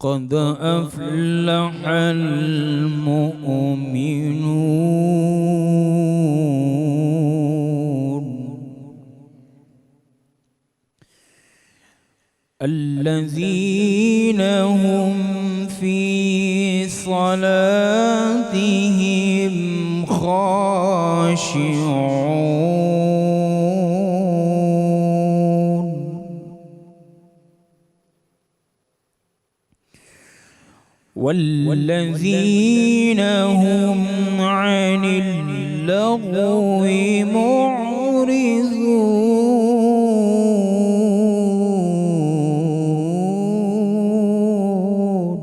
قد أفلح المؤمنون الذين هم في صلاتهم خاشعون والذين هم عن اللغو معرضون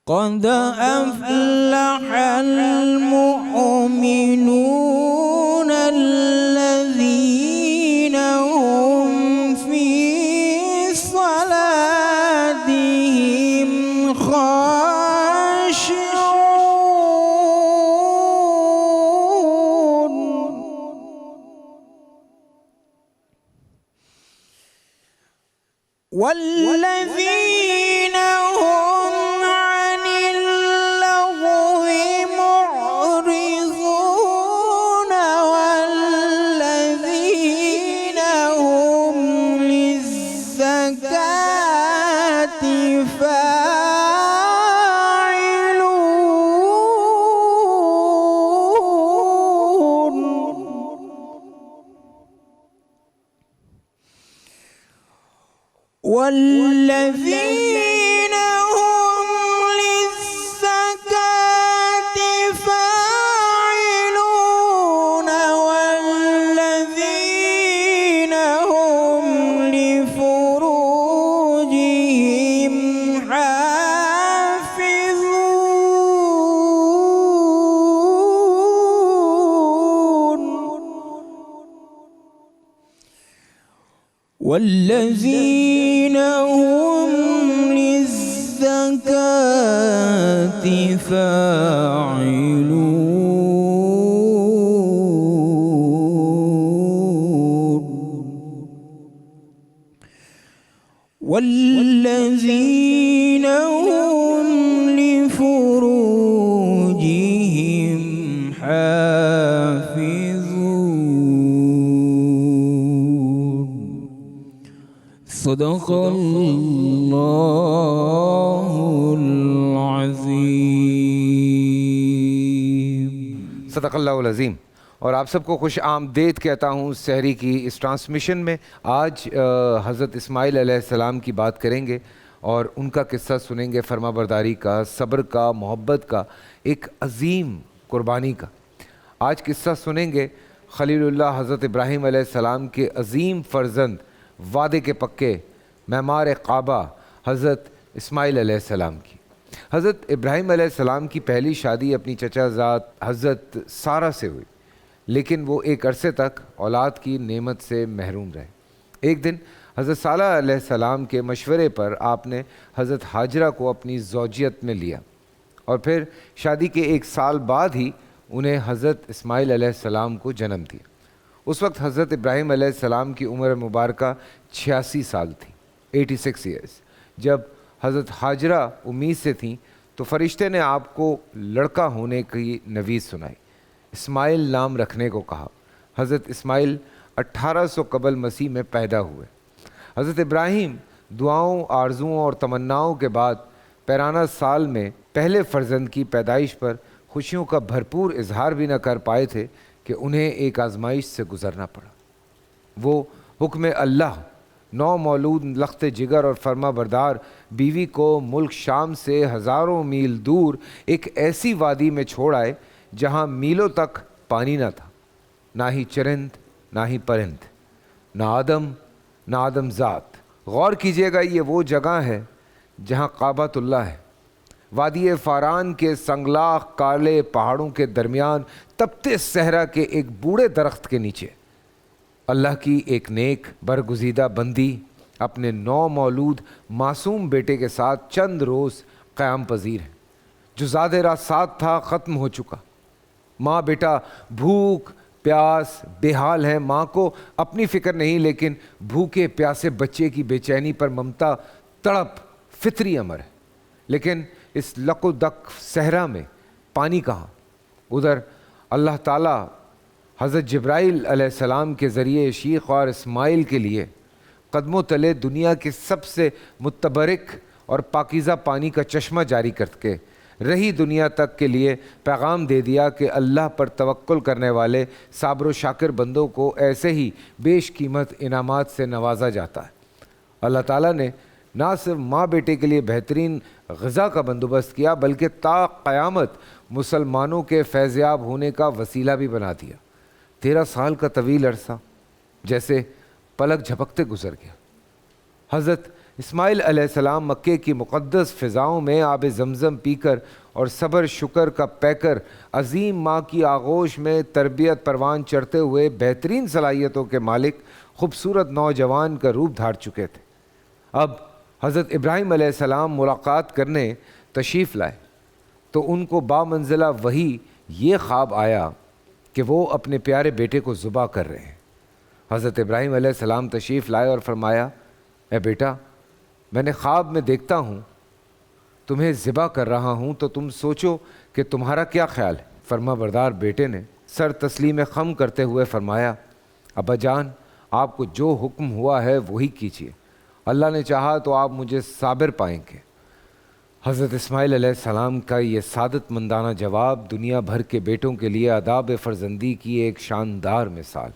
قد أفلح المؤمنون الذين هم في صلاتهم خاشعون والذين هم عن اللغو معرضون والذين هم للزكاة فاعلون والذين هم للزكاة فاعلون والذين هم لفروجهم حافظون والذين هم للزكاة فاعلون والذين هم لفروجهم حافظون صدق اللہ العظیم۔ صدق اللہ العظیم۔ اور آپ سب کو خوش آمدید کہتا ہوں سحری کی اس ٹرانسمیشن میں۔ آج حضرت اسماعیل علیہ السلام کی بات کریں گے اور ان کا قصہ سنیں گے، فرما برداری کا، صبر کا، محبت کا، ایک عظیم قربانی کا۔ آج قصہ سنیں گے خلیل اللہ حضرت ابراہیم علیہ السلام کے عظیم فرزند، وعدے کے پکے، معمار کعبہ حضرت اسماعیل علیہ السلام کی۔ حضرت ابراہیم علیہ السلام کی پہلی شادی اپنی چچا زاد حضرت سارہ سے ہوئی، لیکن وہ ایک عرصے تک اولاد کی نعمت سے محروم رہے۔ ایک دن حضرت صالح علیہ السلام کے مشورے پر آپ نے حضرت حاجرہ کو اپنی زوجیت میں لیا اور پھر شادی کے ایک سال بعد ہی انہیں حضرت اسماعیل علیہ السلام کو جنم دیا۔ اس وقت حضرت ابراہیم علیہ السلام کی عمر مبارکہ 86 سال تھی، 86 ایئرس۔ جب حضرت حاجرہ امید سے تھیں تو فرشتے نے آپ کو لڑکا ہونے کی نوید سنائی، اسماعیل نام رکھنے کو کہا۔ حضرت اسماعیل 1800 قبل مسیح میں پیدا ہوئے۔ حضرت ابراہیم دعاؤں، آرزوؤں اور تمناؤں کے بعد پیرانہ سال میں پہلے فرزند کی پیدائش پر خوشیوں کا بھرپور اظہار بھی نہ کر پائے تھے کہ انہیں ایک آزمائش سے گزرنا پڑا۔ وہ حکم اللہ، نو مولود لخت جگر اور فرما بردار بیوی کو ملک شام سے ہزاروں میل دور ایک ایسی وادی میں چھوڑ آئے جہاں میلوں تک پانی نہ تھا، نہ ہی چرند نہ ہی پرند۔ نہ آدم نہ آدم ذات۔ غور کیجئے گا، یہ وہ جگہ ہے جہاں کعبۃ اللہ ہے، وادی فاران کے سنگلاخ کالے پہاڑوں کے درمیان تپتے صحرا کے ایک بوڑھے درخت کے نیچے اللہ کی ایک نیک برگزیدہ بندی اپنے نو مولود معصوم بیٹے کے ساتھ چند روز قیام پذیر ہے۔ جو زاد راہ سات تھا ختم ہو چکا۔ ماں بیٹا بھوک پیاس بے حال ہیں، ماں کو اپنی فکر نہیں، لیکن بھوکے پیاسے بچے کی بے چینی پر ممتا تڑپ فطری امر ہے۔ لیکن اس لق و دق صحرا میں پانی کہاں؟ ادھر اللہ تعالیٰ حضرت جبرائیل علیہ السلام کے ذریعے شیخ اور اسماعیل کے لیے قدموں تلے دنیا کے سب سے متبرک اور پاکیزہ پانی کا چشمہ جاری کر کے رہی دنیا تک کے لیے پیغام دے دیا کہ اللہ پر توکل کرنے والے صابر و شاکر بندوں کو ایسے ہی بیش قیمت انعامات سے نوازا جاتا ہے۔ اللہ تعالیٰ نے نہ صرف ماں بیٹے کے لیے بہترین غذا کا بندوبست کیا، بلکہ تا قیامت مسلمانوں کے فیضیاب ہونے کا وسیلہ بھی بنا دیا۔ 13 سال کا طویل عرصہ جیسے پلک جھپکتے گزر گیا۔ حضرت اسماعیل علیہ السلام مکے کی مقدس فضاؤں میں آب زمزم پی کر اور صبر شکر کا پیکر عظیم ماں کی آغوش میں تربیت پروان چڑھتے ہوئے بہترین صلاحیتوں کے مالک خوبصورت نوجوان کا روپ دھار چکے تھے۔ اب حضرت ابراہیم علیہ السلام ملاقات کرنے تشریف لائے تو ان کو بامنزلہ وحی یہ خواب آیا کہ وہ اپنے پیارے بیٹے کو ذبح کر رہے ہیں۔ حضرت ابراہیم علیہ السلام تشریف لائے اور فرمایا، اے بیٹا، میں نے خواب میں دیکھتا ہوں تمہیں ذبح کر رہا ہوں، تو تم سوچو کہ تمہارا کیا خیال ہے؟ فرما بردار بیٹے نے سر تسلیم خم کرتے ہوئے فرمایا، ابا جان، آپ کو جو حکم ہوا ہے وہی کیجیے، اللہ نے چاہا تو آپ مجھے صابر پائیں گے۔ حضرت اسماعیل علیہ السلام کا یہ سعادت مندانہ جواب دنیا بھر کے بیٹوں کے لیے آداب فرزندی کی ایک شاندار مثال۔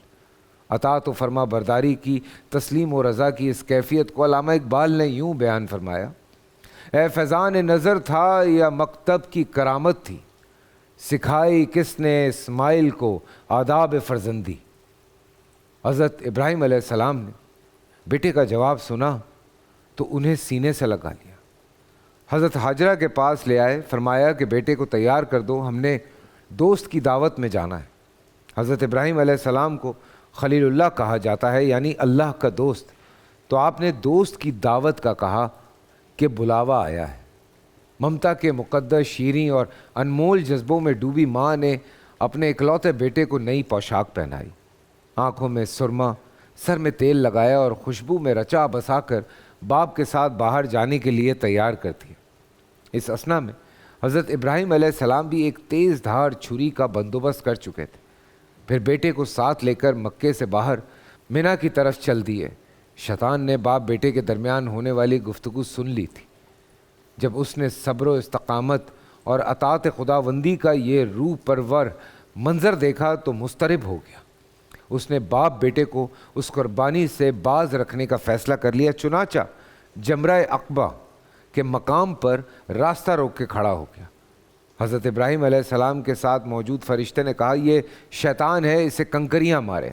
اطاعت و فرما برداری کی تسلیم و رضا کی اس کیفیت کو علامہ اقبال نے یوں بیان فرمایا، اے فیضان نظر تھا یا مکتب کی کرامت تھی، سکھائی کس نے اسماعیل کو آداب فرزندی۔ حضرت ابراہیم علیہ السلام نے بیٹے کا جواب سنا تو انہیں سینے سے لگا لیا۔ حضرت حاجرہ کے پاس لے آئے، فرمایا کہ بیٹے کو تیار کر دو، ہم نے دوست کی دعوت میں جانا ہے۔ حضرت ابراہیم علیہ السلام کو خلیل اللہ کہا جاتا ہے، یعنی اللہ کا دوست، تو آپ نے دوست کی دعوت کا کہا کہ بلاوا آیا ہے۔ ممتا کے مقدس شیریں اور انمول جذبوں میں ڈوبی ماں نے اپنے اکلوتے بیٹے کو نئی پوشاک پہنائی، آنکھوں میں سرما، سر میں تیل لگایا اور خوشبو میں رچا بسا کر باپ کے ساتھ باہر جانے کے لیے تیار کر دیا۔ اس اثنا میں حضرت ابراہیم علیہ السلام بھی ایک تیز دھار چھری کا بندوبست کر چکے تھے۔ پھر بیٹے کو ساتھ لے کر مکے سے باہر منی کی طرف چل دیے۔ شیطان نے باپ بیٹے کے درمیان ہونے والی گفتگو سن لی تھی۔ جب اس نے صبر و استقامت اور اطاعت خداوندی کا یہ روح پرور منظر دیکھا تو مضطرب ہو گیا۔ اس نے باپ بیٹے کو اس قربانی سے باز رکھنے کا فیصلہ کر لیا، چنانچہ جمرہ عقبہ کے مقام پر راستہ روک کے کھڑا ہو گیا۔ حضرت ابراہیم علیہ السلام کے ساتھ موجود فرشتے نے کہا، یہ شیطان ہے، اسے کنکریاں ماریں۔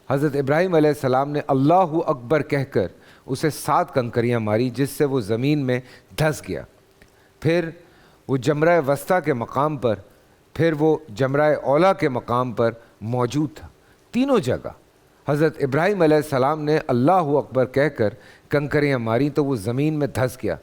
حضرت ابراہیم علیہ السلام نے اللہ اکبر کہہ کر اسے 7 کنکریاں ماری، جس سے وہ زمین میں دھس گیا۔ پھر وہ جمرہ وسطیٰ کے مقام پر، پھر وہ جمرہ اولا کے مقام پر موجود تھا۔ تینوں جگہ حضرت ابراہیم علیہ السلام نے اللہ اکبر کہہ کر کنکریاں ماری تو وہ زمین میں دھس گیا۔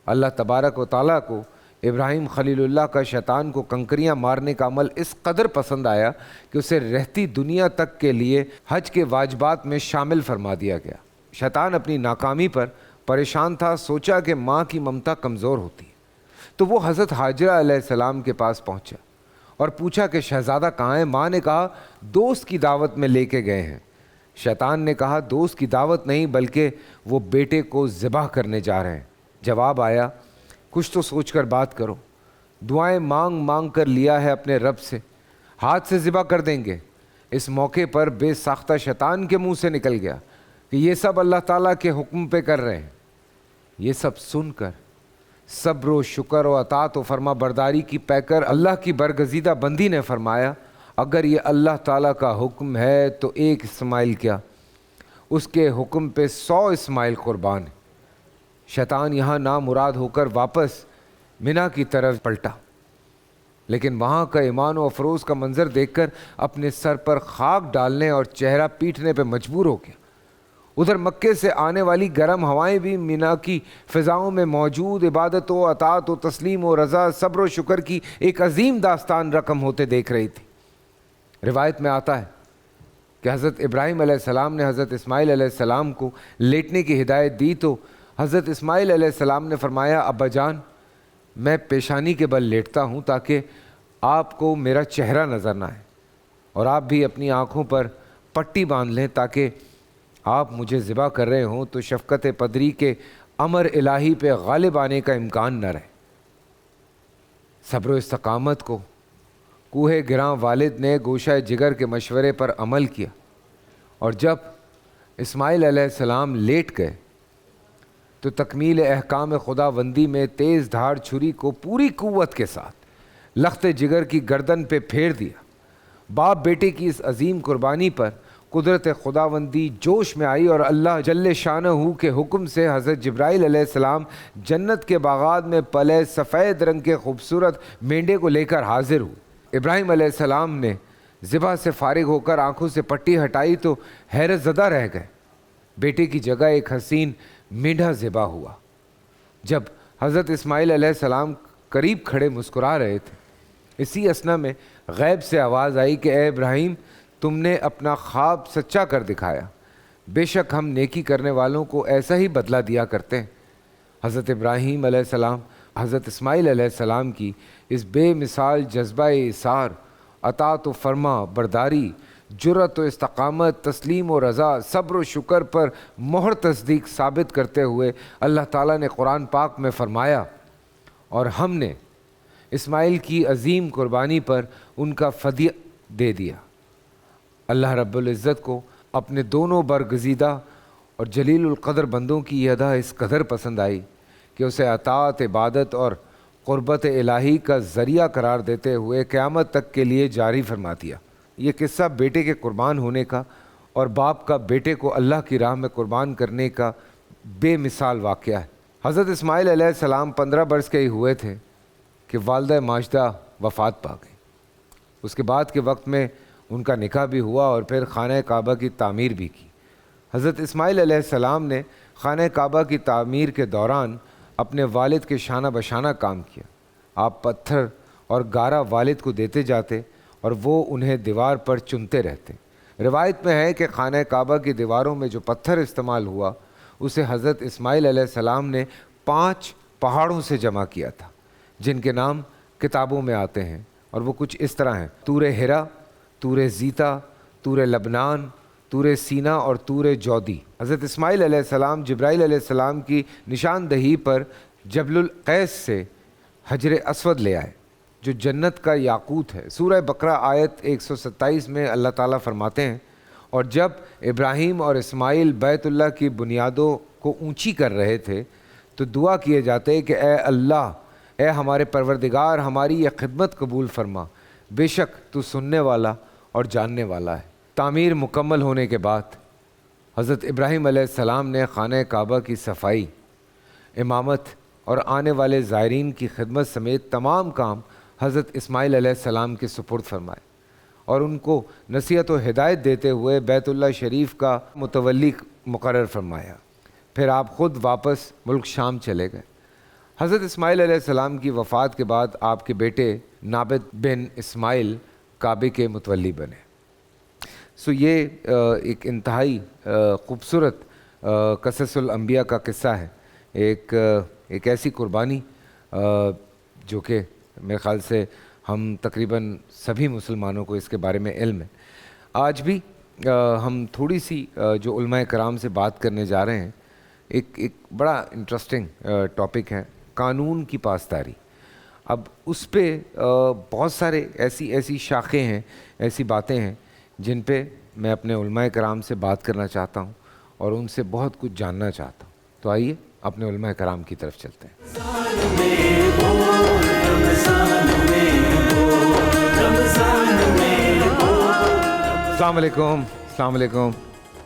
اللہ تبارک و تعالیٰ کو ابراہیم خلیل اللہ کا شیطان کو کنکریاں مارنے کا عمل اس قدر پسند آیا کہ اسے رہتی دنیا تک کے لیے حج کے واجبات میں شامل فرما دیا گیا۔ شیطان اپنی ناکامی پر پریشان تھا، سوچا کہ ماں کی ممتا کمزور ہوتی ہے، تو وہ حضرت حاجرہ علیہ السلام کے پاس پہنچا اور پوچھا کہ شہزادہ کہاں ہے؟ ماں نے کہا دوست کی دعوت میں لے کے گئے ہیں۔ شیطان نے کہا دوست کی دعوت نہیں، بلکہ وہ بیٹے کو ذبح کرنے جا رہے ہیں۔ جواب آیا، کچھ تو سوچ کر بات کرو، دعائیں مانگ مانگ کر لیا ہے اپنے رب سے، ہاتھ سے ذبح کر دیں گے۔ اس موقع پر بے ساختہ شیطان کے منہ سے نکل گیا کہ یہ سب اللہ تعالیٰ کے حکم پہ کر رہے ہیں۔ یہ سب سن کر صبر و شکر و اطاعت و فرما برداری کی پیکر اللہ کی برگزیدہ بندی نے فرمایا، اگر یہ اللہ تعالیٰ کا حکم ہے تو ایک اسماعیل کیا، اس کے حکم پہ 100 اسماعیل قربان ہیں۔ شیطان یہاں نامراد ہو کر واپس منا کی طرف پلٹا، لیکن وہاں کا ایمان و افروز کا منظر دیکھ کر اپنے سر پر خاک ڈالنے اور چہرہ پیٹنے پہ مجبور ہو گیا۔ ادھر مکے سے آنے والی گرم ہوائیں بھی مینا کی فضاؤں میں موجود عبادت و اطاعت و تسلیم و رضا، صبر و شکر کی ایک عظیم داستان رقم ہوتے دیکھ رہی تھی۔ روایت میں آتا ہے کہ حضرت ابراہیم علیہ السلام نے حضرت اسماعیل علیہ السلام کو لیٹنے کی ہدایت دی تو حضرت اسماعیل علیہ السلام نے فرمایا، ابا جان میں پیشانی کے بل لیٹتا ہوں تاکہ آپ کو میرا چہرہ نظر نہ آئے، اور آپ بھی اپنی آنکھوں پر پٹی باندھ لیں تاکہ آپ مجھے ذبح کر رہے ہوں تو شفقت پدری کے امر الہی پہ غالب آنے کا امکان نہ رہے۔ صبر و استقامت کو کوہ گراں والد نے گوشہ جگر کے مشورے پر عمل کیا، اور جب اسماعیل علیہ السلام لیٹ گئے تو تکمیل احکام خداوندی میں تیز دھاڑ چھری کو پوری قوت کے ساتھ لخت جگر کی گردن پہ پھیر دیا۔ باپ بیٹے کی اس عظیم قربانی پر قدرت خداوندی جوش میں آئی اور اللہ جل شانہ کے حکم سے حضرت جبرائیل علیہ السلام جنت کے باغات میں پلے سفید رنگ کے خوبصورت مینڈے کو لے کر حاضر ہوئے۔ ابراہیم علیہ السلام نے ذبح سے فارغ ہو کر آنکھوں سے پٹی ہٹائی تو حیرت زدہ رہ گئے۔ بیٹے کی جگہ ایک حسین مینڈھا ذبح ہوا۔ جب حضرت اسماعیل علیہ السلام قریب کھڑے مسکرا رہے تھے، اسی اثنا میں غیب سے آواز آئی کہ اے ابراہیم، تم نے اپنا خواب سچا کر دکھایا، بے شک ہم نیکی کرنے والوں کو ایسا ہی بدلہ دیا کرتے ہیں۔ حضرت ابراہیم علیہ السلام حضرت اسماعیل علیہ السلام کی اس بے مثال جذبہ ایثار، اطاعت و فرما برداری، جرأت و استقامت، تسلیم و رضا، صبر و شکر پر مہر تصدیق ثابت کرتے ہوئے اللہ تعالیٰ نے قرآن پاک میں فرمایا، اور ہم نے اسماعیل کی عظیم قربانی پر ان کا فدیہ دے دیا۔ اللہ رب العزت کو اپنے دونوں برگزیدہ اور جلیل القدر بندوں کی یہ ادا اس قدر پسند آئی کہ اسے اطاعت، عبادت اور قربت الہی کا ذریعہ قرار دیتے ہوئے قیامت تک کے لیے جاری فرما دیا۔ یہ قصہ بیٹے کے قربان ہونے کا اور باپ کا بیٹے کو اللہ کی راہ میں قربان کرنے کا بے مثال واقعہ ہے۔ حضرت اسماعیل علیہ السلام 15 برس کے ہی ہوئے تھے کہ والدہ ماجدہ وفات پا گئی۔ اس کے بعد کے وقت میں ان کا نکاح بھی ہوا اور پھر خانہ کعبہ کی تعمیر بھی کی۔ حضرت اسماعیل علیہ السلام نے خانہ کعبہ کی تعمیر کے دوران اپنے والد کے شانہ بشانہ کام کیا۔ آپ پتھر اور گارا والد کو دیتے جاتے اور وہ انہیں دیوار پر چنتے رہتے۔ روایت میں ہے کہ خانہ کعبہ کی دیواروں میں جو پتھر استعمال ہوا اسے حضرت اسماعیل علیہ السلام نے 5 پہاڑوں سے جمع کیا تھا، جن کے نام کتابوں میں آتے ہیں، اور وہ کچھ اس طرح ہیں: طور ہرا، طور زیتا، طور لبنان، طور سینا اور طور جودی۔ حضرت اسماعیل علیہ السلام جبرائیل علیہ السلام کی نشاندہی پر جبل القیس سے حجر اسود لے آئے جو جنت کا یاقوت ہے۔ سورہ بقرہ آیت 127 میں اللہ تعالیٰ فرماتے ہیں، اور جب ابراہیم اور اسماعیل بیت اللہ کی بنیادوں کو اونچی کر رہے تھے تو دعا کیے جاتے کہ اے اللہ، اے ہمارے پروردگار، ہماری یہ خدمت قبول فرما، بے شک تو سننے والا اور جاننے والا ہے۔ تعمیر مکمل ہونے کے بعد حضرت ابراہیم علیہ السلام نے خانہ کعبہ کی صفائی، امامت اور آنے والے زائرین کی خدمت سمیت تمام کام حضرت اسماعیل علیہ السلام کے سپرد فرمائے اور ان کو نصیحت و ہدایت دیتے ہوئے بیت اللہ شریف کا متولی مقرر فرمایا۔ پھر آپ خود واپس ملک شام چلے گئے۔ حضرت اسماعیل علیہ السلام کی وفات کے بعد آپ کے بیٹے نابد بن اسماعیل کعبے کے متولی بنے۔ یہ ایک انتہائی خوبصورت قصص الانبیاء کا قصہ ہے، ایک ایسی قربانی جو کہ میرے خیال سے ہم تقریباً سبھی مسلمانوں کو اس کے بارے میں علم ہے۔ آج بھی ہم تھوڑی سی جو علماء کرام سے بات کرنے جا رہے ہیں، ایک بڑا انٹرسٹنگ ٹاپک ہے قانون کی پاسداری۔ اب اس پہ بہت سارے ایسی شاخیں ہیں، ایسی باتیں ہیں جن پہ میں اپنے علماء کرام سے بات کرنا چاہتا ہوں اور ان سے بہت کچھ جاننا چاہتا ہوں۔ تو آئیے اپنے علماء کرام کی طرف چلتے ہیں۔ السلام علیکم، السلام علیکم۔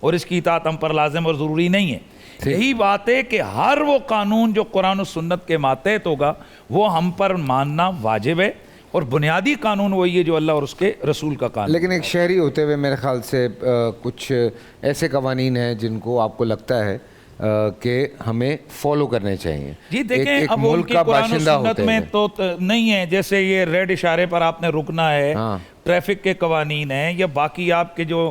اور اس کی اطاعت ہم پر لازم اور ضروری نہیں ہے. یہی بات ہے کہ ہر وہ قانون جو قرآن و سنت کے ماتحت ہوگا وہ ہم پر ماننا واجب ہے, اور بنیادی قانون وہی ہے جو اللہ اور اس کے رسول کا قانون. لیکن ایک شہری ہوتے ہوئے میرے خیال سے کچھ ایسے قوانین ہیں جن کو آپ کو لگتا ہے کہ ہمیں فالو کرنے چاہیے. جی دیکھیں, اب ان کی قرآن و سنت میں تو نہیں ہے, جیسے یہ ریڈ اشارے پر آپ نے رکنا ہے, ٹریفک کے قوانین ہیں, یا باقی آپ کے جو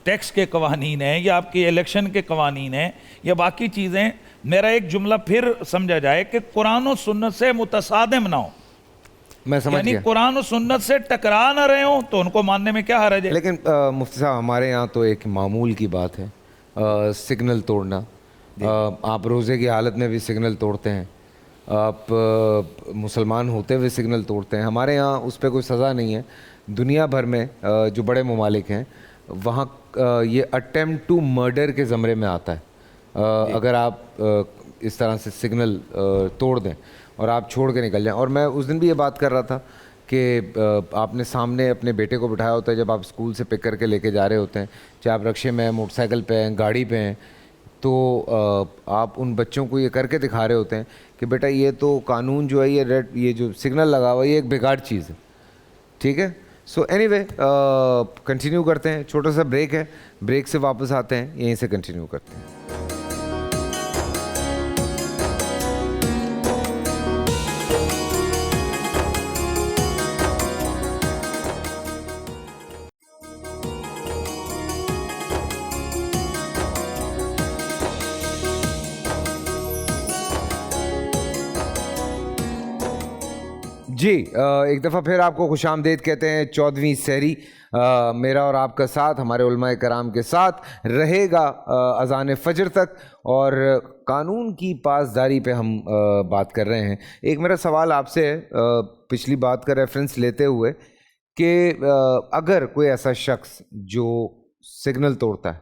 ٹیکس کے قوانین ہیں, یا آپ کے الیکشن کے قوانین ہیں, یا باقی چیزیں. میرا ایک جملہ پھر سمجھا جائے کہ قرآن و سنت سے متصادم نہ ہو, میں سمجھ یعنی گیا, قرآن و سنت سے ٹکرا نہ رہے ہوں تو ان کو ماننے میں کیا حرج ہے. لیکن مفتی صاحب ہمارے یہاں تو ایک معمول کی بات ہے سگنل توڑنا. آپ روزے کی حالت میں بھی سگنل توڑتے ہیں, آپ مسلمان ہوتے ہوئے سگنل توڑتے ہیں. ہمارے یہاں اس پہ کوئی سزا نہیں ہے. دنیا بھر میں جو بڑے ممالک ہیں وہاں یہ اٹیمپٹ ٹو مرڈر کے زمرے میں آتا ہے اگر آپ اس طرح سے سگنل توڑ دیں اور آپ چھوڑ کے نکل جائیں. اور میں اس دن بھی یہ بات کر رہا تھا کہ آپ نے سامنے اپنے بیٹے کو بٹھایا ہوتا ہے جب آپ اسکول سے پک کر کے لے کے جا رہے ہوتے ہیں, چاہے آپ رکشے میں ہیں, موٹر سائیکل پہ ہیں, گاڑی پہ ہیں, تو آپ ان بچوں کو یہ کر کے دکھا رہے ہوتے ہیں کہ بیٹا یہ تو قانون جو ہے یہ ریڈ, یہ جو سگنل لگا ہوا ہے یہ ایک بیکار چیز ہے. ٹھیک ہے, سو اینی وے کنٹینیو کرتے ہیں. چھوٹا سا بریک ہے, بریک سے واپس آتے ہیں, یہیں سے کنٹینیو کرتے ہیں. جی ایک دفعہ پھر آپ کو خوش آمدید کہتے ہیں. 14ویں سحری میرا اور آپ کا ساتھ ہمارے علماء کرام کے ساتھ رہے گا اذان فجر تک, اور قانون کی پاسداری پہ ہم بات کر رہے ہیں. ایک میرا سوال آپ سے ہے پچھلی بات کا ریفرنس لیتے ہوئے کہ اگر کوئی ایسا شخص جو سگنل توڑتا ہے,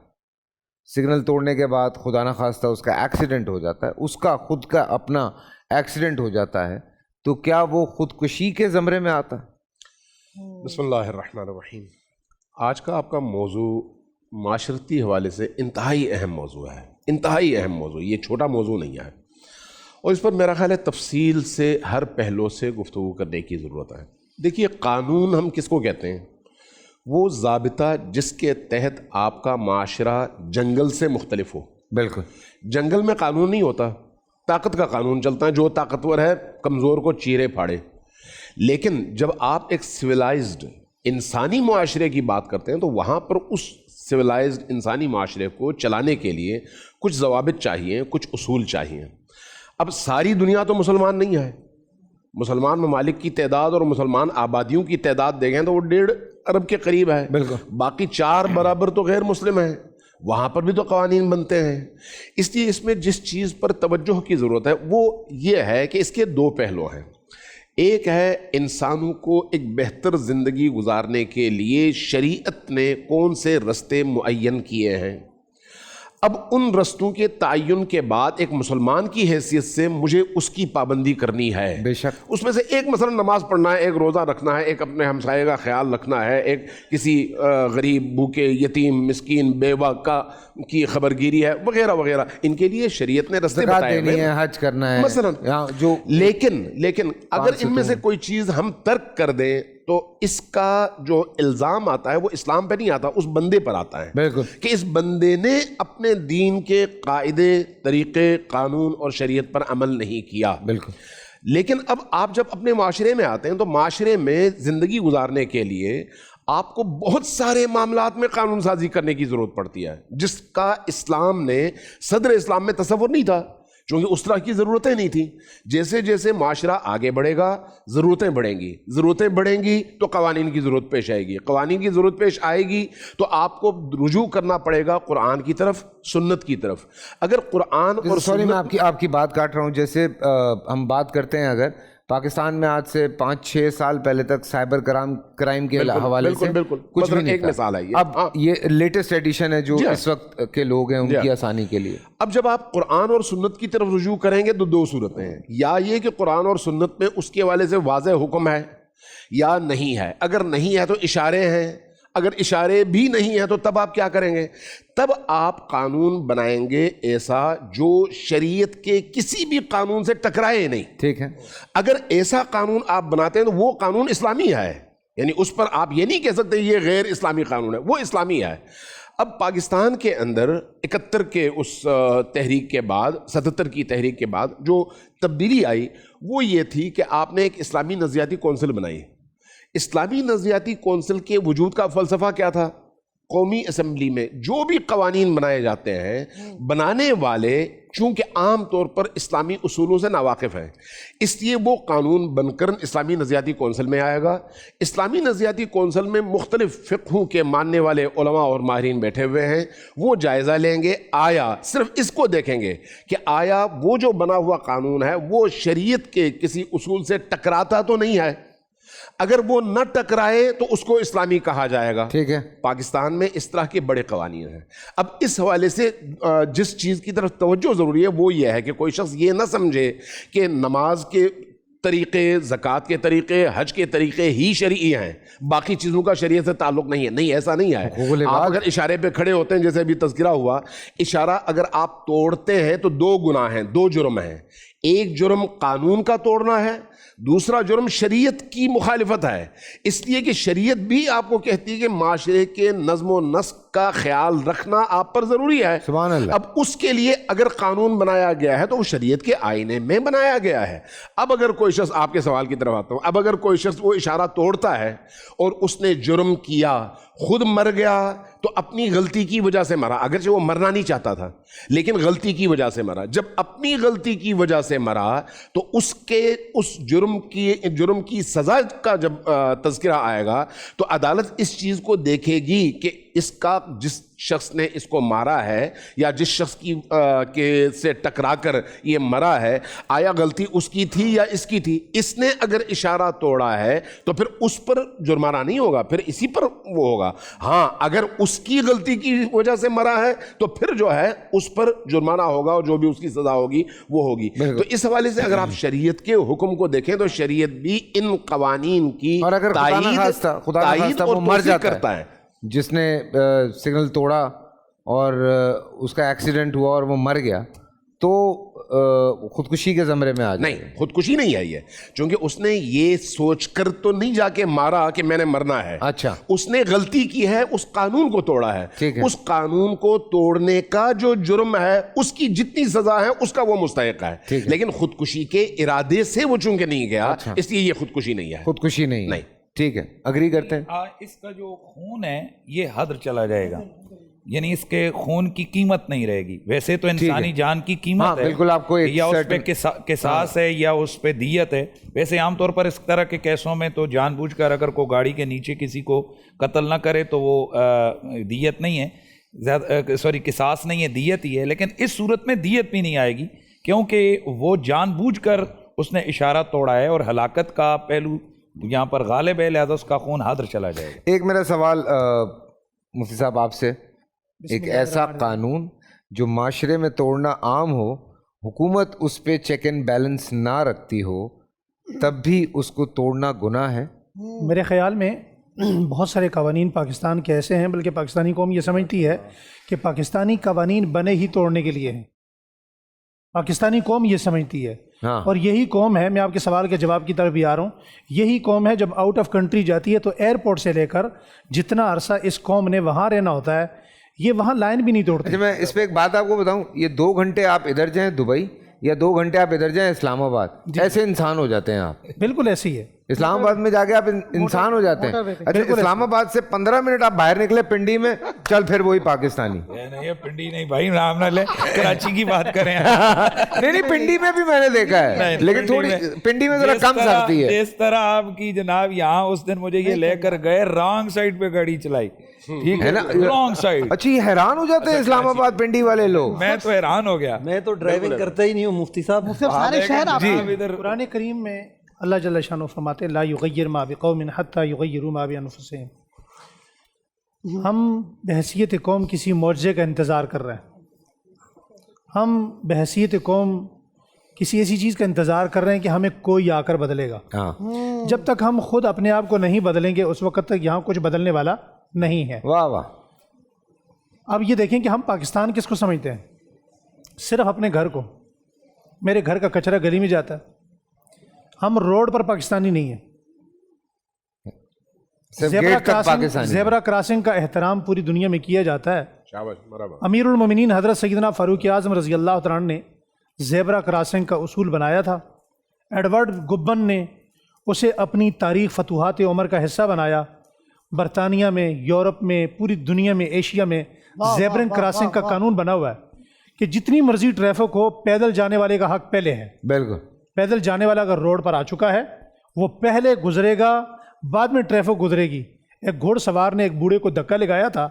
سگنل توڑنے کے بعد خدا نخواستہ اس کا ایکسیڈنٹ ہو جاتا ہے, اس کا خود کا اپنا ایکسیڈنٹ ہو جاتا ہے, تو کیا وہ خودکشی کے زمرے میں آتا ہے؟ بسم اللہ الرحمن الرحیم. آج کا آپ کا موضوع معاشرتی حوالے سے انتہائی اہم موضوع ہے, انتہائی اہم موضوع. یہ چھوٹا موضوع نہیں ہے, اور اس پر میرا خیال ہے تفصیل سے ہر پہلو سے گفتگو کرنے کی ضرورت ہے. دیکھیے, قانون ہم کس کو کہتے ہیں؟ وہ ضابطہ جس کے تحت آپ کا معاشرہ جنگل سے مختلف ہو. بالکل, جنگل میں قانون نہیں ہوتا, طاقت کا قانون چلتا ہے, جو طاقتور ہے کمزور کو چیرے پھاڑے. لیکن جب آپ ایک سویلائزڈ انسانی معاشرے کی بات کرتے ہیں تو وہاں پر اس سویلائزڈ انسانی معاشرے کو چلانے کے لیے کچھ ضوابط چاہیے, کچھ اصول چاہیے. اب ساری دنیا تو مسلمان نہیں ہے. مسلمان ممالک کی تعداد اور مسلمان آبادیوں کی تعداد دیکھیں تو وہ 1.5 ارب کے قریب ہے. بالکل, باقی 4 برابر تو غیر مسلم ہیں, وہاں پر بھی تو قوانین بنتے ہیں. اس لیے اس میں جس چیز پر توجہ کی ضرورت ہے وہ یہ ہے کہ اس کے 2 پہلو ہیں. ایک ہے انسانوں کو ایک بہتر زندگی گزارنے کے لیے شریعت نے کون سے رستے معین کیے ہیں. اب ان رستوں کے تعین کے بعد ایک مسلمان کی حیثیت سے مجھے اس کی پابندی کرنی ہے. بے شک, اس میں سے ایک مثلا نماز پڑھنا ہے, ایک روزہ رکھنا ہے, ایک اپنے ہمسائے کا خیال رکھنا ہے, ایک کسی غریب, بھوکے, یتیم, مسکین, بیوہ کی خبرگیری ہے, وغیرہ وغیرہ. ان کے لیے شریعت نے رستے بتائے دینی ہے, حج کرنا ہے مثلا. جو لیکن اگر ان میں سے کوئی چیز ہم ترک کر دیں تو اس کا جو الزام آتا ہے وہ اسلام پہ نہیں آتا, اس بندے پر آتا ہے. بالکل, کہ اس بندے نے اپنے دین کے قاعدے, طریقے, قانون اور شریعت پر عمل نہیں کیا. بالکل. لیکن اب آپ جب اپنے معاشرے میں آتے ہیں تو معاشرے میں زندگی گزارنے کے لیے آپ کو بہت سارے معاملات میں قانون سازی کرنے کی ضرورت پڑتی ہے, جس کا اسلام نے صدر اسلام میں تصور نہیں تھا, چونکہ اس طرح کی ضرورتیں نہیں تھیں. جیسے جیسے معاشرہ آگے بڑھے گا ضرورتیں بڑھیں گی, ضرورتیں بڑھیں گی تو قوانین کی ضرورت پیش آئے گی, قوانین کی ضرورت پیش آئے گی تو آپ کو رجوع کرنا پڑے گا قرآن کی طرف, سنت کی طرف. اگر قرآن اور سوری میں آپ کی بات کاٹ رہا ہوں. جیسے ہم بات کرتے ہیں, اگر پاکستان میں آج سے 5-6 سال پہلے تک سائبر کرائم کے حوالے سے کچھ بھی نہیں ایک مثال ہے. اب یہ لیٹسٹ ایڈیشن ہے جو اس وقت کے لوگ ہیں ان کی آسانی کے لیے. اب جب آپ قرآن اور سنت کی طرف رجوع کریں گے تو 2 صورتیں ہیں, یا یہ کہ قرآن اور سنت میں اس کے حوالے سے واضح حکم ہے یا نہیں ہے. اگر نہیں ہے تو اشارے ہیں, اگر اشارے بھی نہیں ہیں تو تب آپ کیا کریں گے؟ تب آپ قانون بنائیں گے ایسا جو شریعت کے کسی بھی قانون سے ٹکرائے نہیں. ٹھیک ہے. اگر ایسا قانون آپ بناتے ہیں تو وہ قانون اسلامی ہے, یعنی اس پر آپ یہ نہیں کہہ سکتے یہ غیر اسلامی قانون ہے, وہ اسلامی ہے. اب پاکستان کے اندر 71 کے اس تحریک کے بعد 77 کی تحریک کے بعد جو تبدیلی آئی وہ یہ تھی کہ آپ نے ایک اسلامی نظریاتی کونسل بنائی. اسلامی نظریاتی کونسل کے وجود کا فلسفہ کیا تھا؟ قومی اسمبلی میں جو بھی قوانین بنائے جاتے ہیں, بنانے والے چونکہ عام طور پر اسلامی اصولوں سے ناواقف ہیں, اس لیے وہ قانون بن کر اسلامی نظریاتی کونسل میں آئے گا. اسلامی نظریاتی کونسل میں مختلف فقہوں کے ماننے والے علماء اور ماہرین بیٹھے ہوئے ہیں, وہ جائزہ لیں گے, آیا صرف اس کو دیکھیں گے کہ آیا وہ جو بنا ہوا قانون ہے وہ شریعت کے کسی اصول سے ٹکراتا تو نہیں ہے. اگر وہ نہ ٹکرائے تو اس کو اسلامی کہا جائے گا. ٹھیک ہے. پاکستان میں اس طرح کے بڑے قوانین ہیں. اب اس حوالے سے جس چیز کی طرف توجہ ضروری ہے وہ یہ ہے کہ کوئی شخص یہ نہ سمجھے کہ نماز کے طریقے, زکوٰۃ کے طریقے, حج کے طریقے ہی شرعی ہیں, باقی چیزوں کا شریعت سے تعلق نہیں ہے. نہیں, ایسا نہیں ہے. آپ اگر اشارے پہ کھڑے ہوتے ہیں, جیسے ابھی تذکرہ ہوا, اشارہ اگر آپ توڑتے ہیں تو 2 گناہ ہیں, 2 جرم ہیں. ایک جرم قانون کا توڑنا ہے, دوسرا جرم شریعت کی مخالفت ہے. اس لیے کہ شریعت بھی آپ کو کہتی ہے کہ معاشرے کے نظم و نسق کا خیال رکھنا آپ پر ضروری ہے. سبحان اللہ. اب اس کے لیے اگر قانون بنایا گیا ہے تو وہ شریعت کے آئینے میں بنایا گیا ہے. اب اگر کوئی شخص, آپ کے سوال کی طرف آتا ہوں, اب اگر کوئی شخص وہ اشارہ توڑتا ہے اور اس نے جرم کیا, خود مر گیا تو اپنی غلطی کی وجہ سے مرا, اگرچہ وہ مرنا نہیں چاہتا تھا لیکن غلطی کی وجہ سے مرا. جب اپنی غلطی کی وجہ سے مرا تو اس جرم کی سزا کا جب تذکرہ آئے گا تو عدالت اس چیز کو دیکھے گی کہ اس کا, جس شخص نے اس کو مارا ہے یا جس شخص کی سے ٹکرا کر یہ مرا ہے, آیا غلطی اس کی تھی یا اس کی تھی. اس نے اگر اشارہ توڑا ہے تو پھر اس پر جرمانہ نہیں ہوگا, پھر اسی پر وہ ہوگا. ہاں, اگر اس کی غلطی کی وجہ سے مرا ہے تو پھر جو ہے اس پر جرمانہ ہوگا اور جو بھی اس کی سزا ہوگی وہ ہوگی. تو اس حوالے سے اگر آپ شریعت کے حکم کو دیکھیں تو شریعت بھی ان قوانین کی تائید اور توثیق کرتا ہے. جس نے سگنل توڑا اور اس کا ایکسیڈنٹ ہوا اور وہ مر گیا تو خودکشی کے زمرے میں آ جائے. نہیں, خودکشی نہیں ہے یہ, چونکہ اس نے یہ سوچ کر تو نہیں جا کے مارا کہ میں نے مرنا ہے. اچھا, اس نے غلطی کی ہے, اس قانون کو توڑا ہے. اس قانون کو توڑنے کا جو جرم ہے اس کی جتنی سزا ہے اس کا وہ مستحق ہے. لیکن خودکشی کے ارادے سے وہ چونکہ نہیں گیا, اس لیے یہ خودکشی نہیں ہے. خودکشی نہیں. ٹھیک ہے, اگری کرتے ہیں. اس کا جو خون ہے یہ حدر چلا جائے گا, یعنی اس کے خون کی قیمت نہیں رہے گی. ویسے تو انسانی جان کی قیمت ہے, بالکل, آپ کو یا اس پہ قصاص ہے یا اس پہ دیت ہے. ویسے عام طور پر اس طرح کے کیسوں میں تو جان بوجھ کر اگر کوئی گاڑی کے نیچے کسی کو قتل نہ کرے تو وہ دیت نہیں ہے, قصاص نہیں ہے, دیت ہی ہے. لیکن اس صورت میں دیت بھی نہیں آئے گی کیونکہ وہ جان بوجھ کر اس نے اشارہ توڑا ہے اور ہلاکت کا پہلو یہاں پر غالب ہے, لہذا اس کا خون حاضر چلا جائے گا. ایک میرا سوال مفتی صاحب آپ سے, ایک ایسا قانون جو معاشرے میں توڑنا عام ہو, حکومت اس پہ چیک اینڈ بیلنس نہ رکھتی ہو, تب بھی اس کو توڑنا گناہ ہے؟ میرے خیال میں بہت سارے قوانین پاکستان کے ایسے ہیں, بلکہ پاکستانی قوم یہ سمجھتی ہے کہ پاکستانی قوانین بنے ہی توڑنے کے لیے ہیں. پاکستانی قوم یہ سمجھتی ہے, اور یہی قوم ہے, میں آپ کے سوال کے جواب کی طرف بھی آ رہا ہوں, یہی قوم ہے جب آؤٹ آف کنٹری جاتی ہے تو ایئرپورٹ سے لے کر جتنا عرصہ اس قوم نے وہاں رہنا ہوتا ہے یہ وہاں لائن بھی نہیں توڑتے. میں اس پہ ایک بات آپ کو بتاؤں, یہ 2 گھنٹے آپ ادھر جائیں دبئی یا 2 گھنٹے آپ ادھر جائیں اسلام آباد, ایسے انسان ہو جاتے ہیں آپ. بالکل ایسے ہی ہے, اسلام آباد میں جا کے آپ انسان ہو جاتے ہیں. اچھا, اسلام آباد سے 15 منٹ آپ باہر نکلے پنڈی میں, چل پھر وہی پاکستانی. یہ پنڈی نہیں بھائی, نام نہ لے, کراچی کی بات کریں. نہیں, پنڈی میں بھی میں نے دیکھا ہے, لیکن تھوڑی پنڈی میں ذرا کم سختی ہے. جس طرح آپ کی جناب یہاں اس دن مجھے یہ لے کر گئے, رانگ سائڈ پہ گاڑی چلائی, ٹھیک ہے نا, رانگ سائڈ. اچھا, یہ حیران ہو جاتے ہیں اسلام آباد پنڈی والے لوگ. میں تو حیران ہو گیا, میں تو ڈرائیونگ کرتا ہی نہیں ہوں مفتی صاحب. سارے شہر آپ قرآن کریم میں اللہ جل شانہ فرماتے ہیں لا یغیر ما بقوم حتی یغیروا ما بانفسہم. ہم بحیثیت قوم کسی معجزے کا انتظار کر رہے ہیں, ہم بحیثیت قوم کسی ایسی چیز کا انتظار کر رہے ہیں کہ ہمیں کوئی آ کر بدلے گا. جب تک ہم خود اپنے آپ کو نہیں بدلیں گے اس وقت تک یہاں کچھ بدلنے والا نہیں ہے. واہ واہ. اب یہ دیکھیں کہ ہم پاکستان کس کو سمجھتے ہیں؟ صرف اپنے گھر کو. میرے گھر کا کچرا گلی میں جاتا ہے. ہم روڈ پر پاکستانی نہیں ہیں. زیبرا کراسنگ کا احترام پوری دنیا میں کیا جاتا ہے. امیر المومنین حضرت سیدنا فاروق اعظم رضی اللہ تعالیٰ عنہ نے زیبرا کراسنگ کا اصول بنایا تھا. ایڈورڈ گبن نے اسے اپنی تاریخ فتوحات عمر کا حصہ بنایا. برطانیہ میں، یورپ میں، پوری دنیا میں، ایشیا میں زیبرا کراسنگ کا قانون بنا ہوا ہے کہ جتنی مرضی ٹریفک ہو، پیدل جانے والے کا حق پہلے ہے. بالکل. پیدل جانے والا اگر روڈ پر آ چکا ہے وہ پہلے گزرے گا، بعد میں ٹریفک گزرے گی. ایک گھوڑ سوار نے ایک بوڑھے کو دھکا لگایا تھا،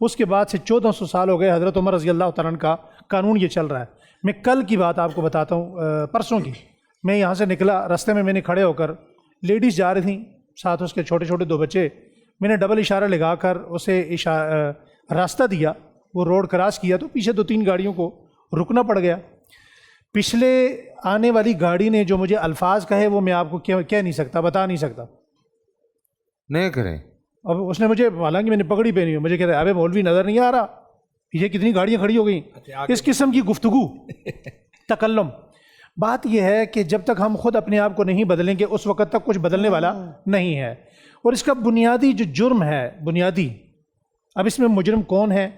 اس کے بعد سے 1400 سال ہو گئے حضرت عمر رضی اللہ تعالیٰ عنہ کا قانون یہ چل رہا ہے. میں کل کی بات آپ کو بتاتا ہوں، پرسوں کی. میں یہاں سے نکلا، راستے میں نے کھڑے ہو کر، لیڈیز جا رہی تھیں، ساتھ اس کے چھوٹے چھوٹے 2 بچے. میں نے ڈبل اشارہ لگا کر اسے راستہ دیا. وہ روڈ کراس کیا تو پیچھے 2-3 گاڑیوں کو رکنا پڑ گیا. پچھلے آنے والی گاڑی نے جو مجھے الفاظ کہے وہ میں آپ کو کہہ نہیں سکتا، بتا نہیں سکتا. نہیں کریں. اب اس نے مجھے، حالانکہ میں نے پگڑی پہنی ہو، مجھے کہہ رہا ہے ابے مولوی نظر نہیں آ رہا، یہ کتنی گاڑیاں کھڑی ہو گئیں. اس قسم کی گفتگو، تکلم. بات یہ ہے کہ جب تک ہم خود اپنے آپ کو نہیں بدلیں گے اس وقت تک کچھ بدلنے والا نہیں ہے. اور اس کا بنیادی جو جرم ہے، بنیادی، اب اس میں مجرم کون ہے؟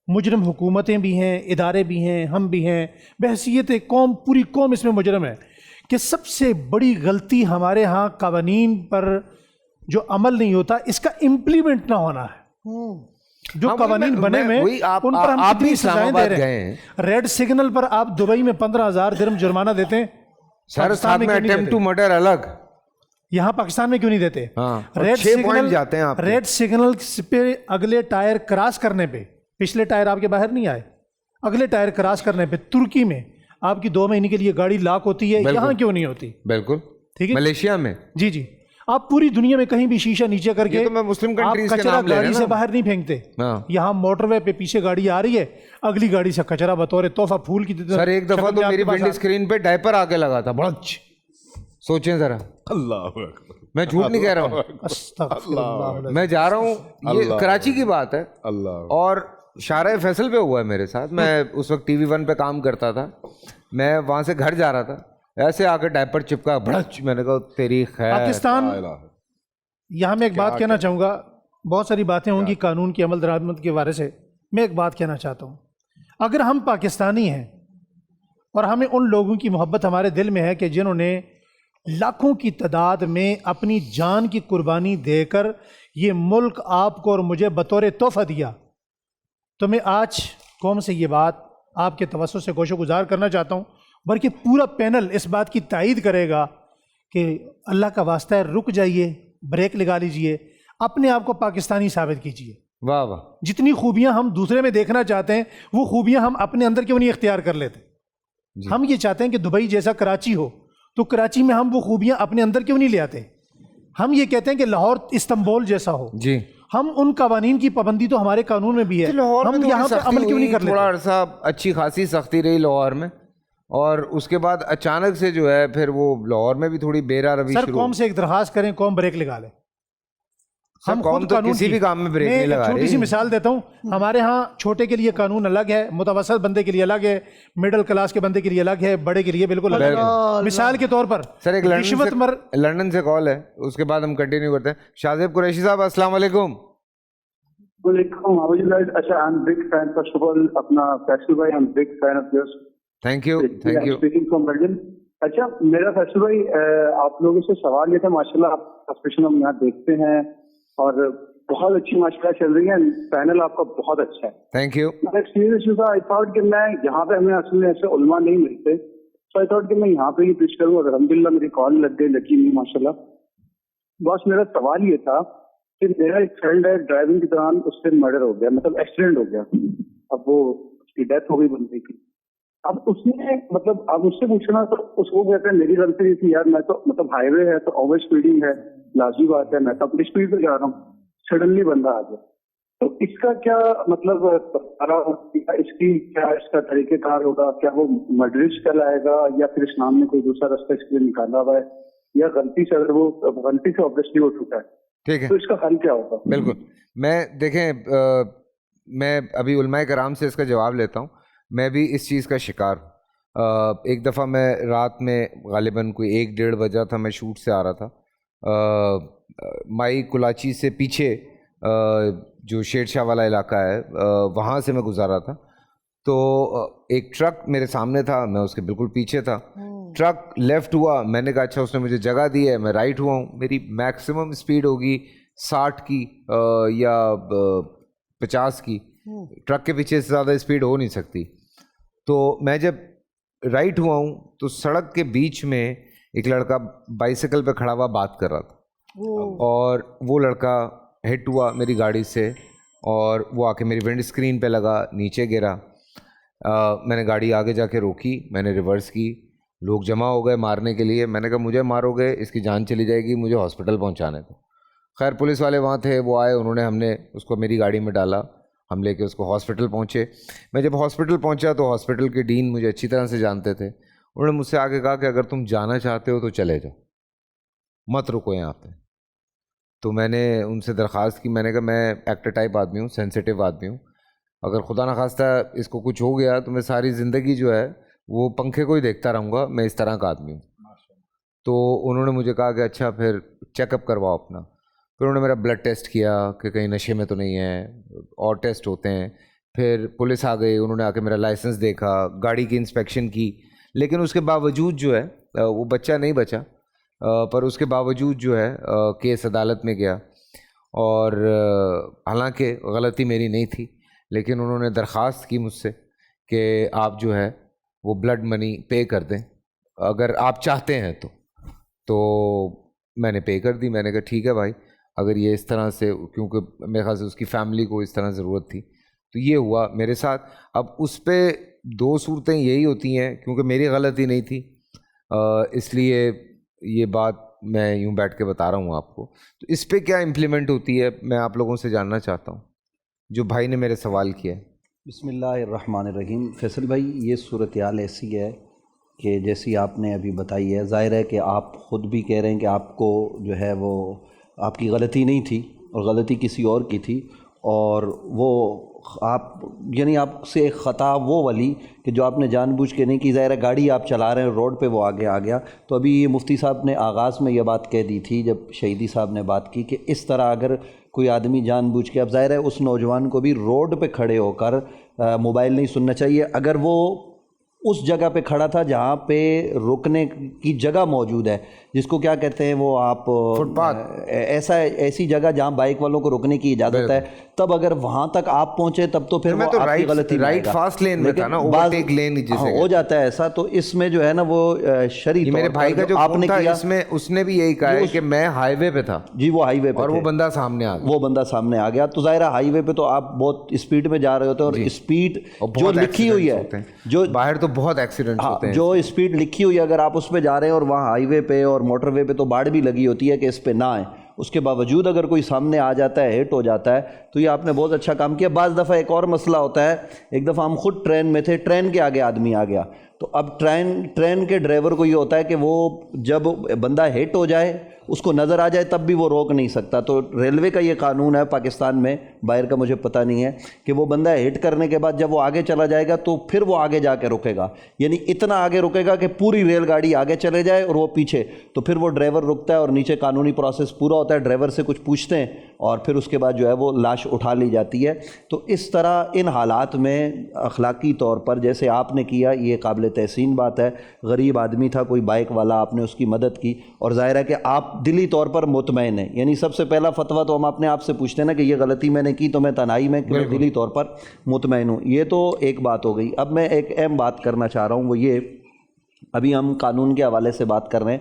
مجرم حکومتیں بھی ہیں، ادارے بھی ہیں، ہم بھی ہیں. بحیثیت قوم، پوری قوم اس میں مجرم ہے. کہ سب سے بڑی غلطی ہمارے ہاں قوانین پر جو عمل نہیں ہوتا، اس کا امپلیمنٹ نہ ہونا ہے. جو قوانین بنے میں ان پر ہم کتنی سزائیں دے رہے ہیں. ریڈ سگنل پر آپ دبئی میں 15,000 درہم جرمانہ دیتے ہیں، سر ساتھ میں اٹیمپٹ ٹو مرڈر الگ. یہاں پاکستان میں کیوں نہیں دیتے؟ ریڈ سگنل پہ اگلے ٹائر کراس کرنے پہ، پچھلے ٹائر آپ کے باہر نہیں آئے، اگلے ٹائر کراس کرنے پہ ترکی میں آپ کی 2 مہینے کے لیے گاڑی لاک ہوتی ہے. یہاں کیوں نہیں ہوتی؟ بالکل ٹھیک ہے. ملیشیا میں جی آپ پوری دنیا میں کہیں بھی شیشہ نیچے کر کے مسلم آپ کنٹریز کے کچرا نام لے رہے ہیں گاڑی سے باہر نہیں پھینکتے. یہاں موٹر وے پہ پیچھے گاڑی آ رہی ہے، اگلی گاڑی سے کچرا بطور تحفہ پھول کی. سر ایک دفعہ تو میری ونڈ اسکرین پہ ڈائپر آ کے لگا تھا. بڑا سوچیں ذرا. اللہ، میں جھوٹ نہیں کہہ رہا ہوں، میں جا رہا ہوں، یہ کراچی کی بات ہے. اور شارع فیصل پہ ہوا ہے میرے ساتھ. میں اس وقت ٹی وی 1 پہ کام کرتا تھا. میں وہاں سے گھر جا رہا تھا، ایسے آ کے ڈائپر چپکا، بڑچ. میں نے کہا تیری خیر. پاکستان، یہاں میں ایک بات کہنا چاہوں گا. بہت ساری باتیں ہوں گی قانون کی عمل درآمد کے بارے سے. میں ایک بات کہنا چاہتا ہوں. اگر ہم پاکستانی ہیں اور ہمیں ان لوگوں کی محبت ہمارے دل میں ہے کہ جنہوں نے لاکھوں کی تعداد میں اپنی جان کی قربانی دے کر یہ ملک آپ کو اور مجھے بطور تحفہ دیا، تو میں آج قوم سے یہ بات آپ کے توسط سے گوشہ گزار کرنا چاہتا ہوں، بلکہ پورا پینل اس بات کی تائید کرے گا کہ اللہ کا واسطہ ہے، رک جائیے، بریک لگا لیجئے، اپنے آپ کو پاکستانی ثابت کیجئے. واہ واہ. جتنی خوبیاں ہم دوسرے میں دیکھنا چاہتے ہیں وہ خوبیاں ہم اپنے اندر کیوں نہیں اختیار کر لیتے؟ ہم یہ چاہتے ہیں کہ دبئی جیسا کراچی ہو، تو کراچی میں ہم وہ خوبیاں اپنے اندر کیوں نہیں لے آتے؟ ہم یہ کہتے ہیں کہ لاہور استنبول جیسا ہو. جی ہم ان قوانین کی پابندی تو ہمارے قانون میں بھی ہے، ہم یہاں پہ عمل کیوں نہیں کر لیتے؟ تھوڑا عرصہ اچھی خاصی سختی رہی لاہور میں، اور اس کے بعد اچانک سے جو ہے پھر وہ لاہور میں بھی تھوڑی بیرا روی سر شروع. قوم سے ایک درخواست کریں، قوم بریک لگا لے. ہم قوم تو کسی بھی کام میں بریک نہیں لگا رہی. چھوٹی سی مثال دیتا ہوں. ہمارے ہاں چھوٹے کے لیے قانون الگ ہے، متوسط بندے کے لیے الگ ہے، مڈل کلاس کے بندے کے لیے الگ ہے، بڑے کے لیے بالکل الگ ہے. مثال کے طور پر سر ایک لندن سے کال ہے، اس کے بعد ہم کنٹینیو کرتے ہیں. شاہزیب قریشی صاحب السلام علیکم. اچھا، I'm a big fan. First of all, اپنا فیصل بھائی، I'm a big fan of yours. Thank you. Thank you. Speaking from London. اچھا میرا فیصل بھائی آپ لوگوں سے سوال یہ تھا، ماشاءاللہ آپ اسپیشل ہم یہاں دیکھتے ہیں اور بہت اچھی ماشاءاللہ چل رہی ہے، پینل آپ کا بہت اچھا ہے. Thank you. میرا ایکسپیرینس یہ تھا، آئی تھاٹ کہ میں یہاں پہ ہمیں اصل میں ایسے علماء نہیں ملتے، سو آئی تھاٹ کہ میں یہاں پہ ہی پیش کروں. اور الحمدللہ میری کال لگ گئی، لکی نہیں ماشاءاللہ. بس میرا سوال یہ تھا کہ میرا ایک فرینڈ ہے، ڈرائیونگ کے دوران اس سے مرڈر ہو گیا، مطلب ایکسیڈنٹ ہو گیا. اب وہ اس کی ڈیتھ ہو گئی بندے کی. اب اس نے مطلب اب اس سے پوچھنا تو اس کو کہتے ہیں میری غلطی نہیں تھی یار، میں تو مطلب ہائی وے ہے تو اوور اسپیڈنگ ہے، لازمی بات ہے، میں تو اپنی اسپیڈ پہ جا رہا ہوں، سڈنلی بندہ آ گیا. تو اس کا کیا مطلب اس کی کیا اس کا طریقہ کار ہوگا؟ کیا وہ مرڈرسٹ کہلائے گا یا پھر اسلام نے کوئی دوسرا راستہ اس کے لیے نکالا ہوا ہے، یا غلطی سے اگر وہ غلطی سے آبویسلی وہ ٹوٹا ہے؟ ٹھیک ہے, تو اس کا حل کیا ہوگا؟ بالکل. میں دیکھیں میں ابھی علماء کرام سے اس کا جواب لیتا ہوں. میں بھی اس چیز کا شکار ہوں. ایک دفعہ میں رات میں غالباً کوئی 1-1:30 بجا تھا, میں شوٹ سے آ رہا تھا, مائی کلاچی سے پیچھے جو شیر شاہ والا علاقہ ہے وہاں سے میں گزارا تھا. تو ایک ٹرک میرے سامنے تھا, میں اس کے بالکل پیچھے تھا. ٹرک لیفٹ ہوا, میں نے کہا اچھا اس نے مجھے جگہ دی ہے, میں رائٹ ہوا ہوں. میری میکسیمم اسپیڈ ہوگی 60 کی یا 50 کی. ٹرک کے پیچھے سے زیادہ اسپیڈ ہو نہیں سکتی. تو میں جب رائٹ ہوا ہوں تو سڑک کے بیچ میں ایک لڑکا بائیسیکل پہ کھڑا ہوا بات کر رہا تھا, اور وہ لڑکا ہٹ ہوا میری گاڑی سے, اور وہ آ کے میری ونڈ اسکرین پہ لگا, نیچے گرا. میں نے گاڑی آگے جا کے روکی, میں نے ریورس کی. لوگ جمع ہو گئے مارنے کے لیے. میں نے کہا مجھے مارو گے اس کی جان چلی جائے گی, مجھے ہاسپٹل پہنچانے دو. خیر پولیس والے وہاں تھے, وہ آئے, انہوں نے ہم نے اس کو میری گاڑی میں ڈالا, ہم لے کے اس کو ہاسپٹل پہنچے. میں جب ہاسپٹل پہنچا تو ہاسپٹل کے ڈین مجھے اچھی طرح سے جانتے تھے. انہوں نے مجھ سے آگے کہا کہ اگر تم جانا چاہتے ہو تو چلے جاؤ, مت رکو یہاں پہ. تو میں نے ان سے درخواست کی, میں نے کہا میں ایکٹر ٹائپ آدمی ہوں, سینسیٹیو آدمی ہوں, اگر خدا نخواستہ اس کو کچھ ہو گیا تو میں ساری زندگی جو ہے وہ پنکھے کو ہی دیکھتا رہوں گا, میں اس طرح کا آدمی ہوں. تو انہوں نے مجھے کہا کہ اچھا پھر چیک اپ کرواؤ اپنا. پھر انہوں نے میرا بلڈ ٹیسٹ کیا کہ کہیں نشے میں تو نہیں ہے, اور ٹیسٹ ہوتے ہیں. پھر پولیس آ گئی, انہوں نے آ کے میرا لائسنس دیکھا, گاڑی کی انسپیکشن کی. لیکن اس کے باوجود جو ہے وہ بچہ نہیں بچا, پر اس کے باوجود جو ہے کیس عدالت میں گیا, اور حالانکہ غلطی میری نہیں تھی, لیکن انہوں نے درخواست کی مجھ سے کہ آپ جو ہے وہ بلڈ منی پے کر دیں اگر آپ چاہتے ہیں تو میں نے پے کر دی. میں نے کہا ٹھیک ہے بھائی, اگر یہ اس طرح سے, کیونکہ میرے خیال سے اس کی فیملی کو اس طرح ضرورت تھی. تو یہ ہوا میرے ساتھ. اب اس پہ 2 صورتیں یہی ہوتی ہیں, کیونکہ میری غلطی نہیں تھی, اس لیے یہ بات میں یوں بیٹھ کے بتا رہا ہوں آپ کو. تو اس پہ کیا امپلیمنٹ ہوتی ہے میں آپ لوگوں سے جاننا چاہتا ہوں, جو بھائی نے میرے سوال کیا ہے. بسم اللہ الرحمن الرحیم. فیصل بھائی, یہ صورتحال ایسی ہے کہ جیسی آپ نے ابھی بتائی ہے, ظاہر ہے کہ آپ خود بھی کہہ رہے ہیں کہ آپ کو جو ہے وہ آپ کی غلطی نہیں تھی اور غلطی کسی اور کی تھی, اور وہ آپ یعنی آپ سے ایک خطا وہ والی کہ جو آپ نے جان بوجھ کے نہیں کی. ظاہر ہے گاڑی آپ چلا رہے ہیں, روڈ پہ وہ آگے آ گیا. تو ابھی یہ مفتی صاحب نے آغاز میں یہ بات کہہ دی تھی جب شہیدی صاحب نے بات کی کہ اس طرح اگر کوئی آدمی جان بوجھ کے, اب ظاہر ہے اس نوجوان کو بھی روڈ پہ کھڑے ہو کر موبائل نہیں سننا چاہیے. اگر وہ اس جگہ پہ کھڑا تھا جہاں پہ رکنے کی جگہ موجود ہے, جس کو کیا کہتے ہیں وہ آپ فٹ پاتھ, ایسی جگہ جہاں بائک والوں کو رکنے کی اجازت ہے, تب اگر وہاں تک آپ پہنچے تب تو پھر وہ آپ کی غلطی رائٹ فاسٹ لین میں تھا نا, اوورٹیک لین جسے ہو جاتا ہے ایسا. تو اس میں جو ہے نا وہ شرعی میرے بھائی کا جو آپ نے کیا, اس میں اس نے بھی یہی کہا ہے کہ میں ہائی وے پہ تھا. جی وہ ہائی وے پہ, اور وہ بندہ سامنے آ گیا, وہ بندہ سامنے آ گیا. تو ظاہر ہے ہائی وے پہ تو آپ بہت اسپیڈ میں جا رہے ہوتے ہیں, اور اسپیڈ جو لکھی ہوئی ہے, جو باہر تو بہت ایکسیڈنٹ ہوتے ہیں, جو اسپیڈ لکھی ہوئی ہے اگر آپ اس پہ جا رہے ہیں اور وہاں ہائی وے پہ اور موٹر وے پہ تو باڑ بھی لگی ہوتی ہے کہ اس پہ نہ آئیں, اس کے باوجود اگر کوئی سامنے آ جاتا ہے, ہٹ ہو جاتا ہے, تو یہ آپ نے بہت اچھا کام کیا. بعض دفعہ ایک اور مسئلہ ہوتا ہے, ایک دفعہ ہم خود ٹرین میں تھے, ٹرین کے آگے آدمی آ گیا, تو اب ٹرین کے ڈرائیور کو یہ ہوتا ہے کہ وہ جب بندہ ہٹ ہو جائے, اس کو نظر آ جائے, تب بھی وہ روک نہیں سکتا. تو ریلوے کا یہ قانون ہے پاکستان میں, باہر کا مجھے پتہ نہیں ہے, کہ وہ بندہ ہٹ کرنے کے بعد جب وہ آگے چلا جائے گا تو پھر وہ آگے جا کے رکے گا, یعنی اتنا آگے رکے گا کہ پوری ریل گاڑی آگے چلے جائے اور وہ پیچھے, تو پھر وہ ڈرائیور رکتا ہے اور نیچے قانونی پروسیس پورا ہوتا ہے, ڈرائیور سے کچھ پوچھتے ہیں اور پھر اس کے بعد جو ہے وہ لاش اٹھا لی جاتی ہے. تو اس طرح ان حالات میں اخلاقی طور پر جیسے آپ نے کیا, یہ قابل تحسین بات ہے. غریب آدمی تھا کوئی بائک والا, آپ نے اس کی مدد کی, اور ظاہر ہے کہ آپ دلی طور پر مطمئن ہیں. یعنی سب سے پہلا فتویٰ تو ہم اپنے آپ سے پوچھتے ہیں نا کہ یہ غلطی میں نے کی تو میں تنہائی میں کہ میں دلی طور پر مطمئن ہوں. یہ تو ایک بات ہو گئی. اب میں ایک اہم بات کرنا چاہ رہا ہوں, وہ یہ, ابھی ہم قانون کے حوالے سے بات کر رہے ہیں.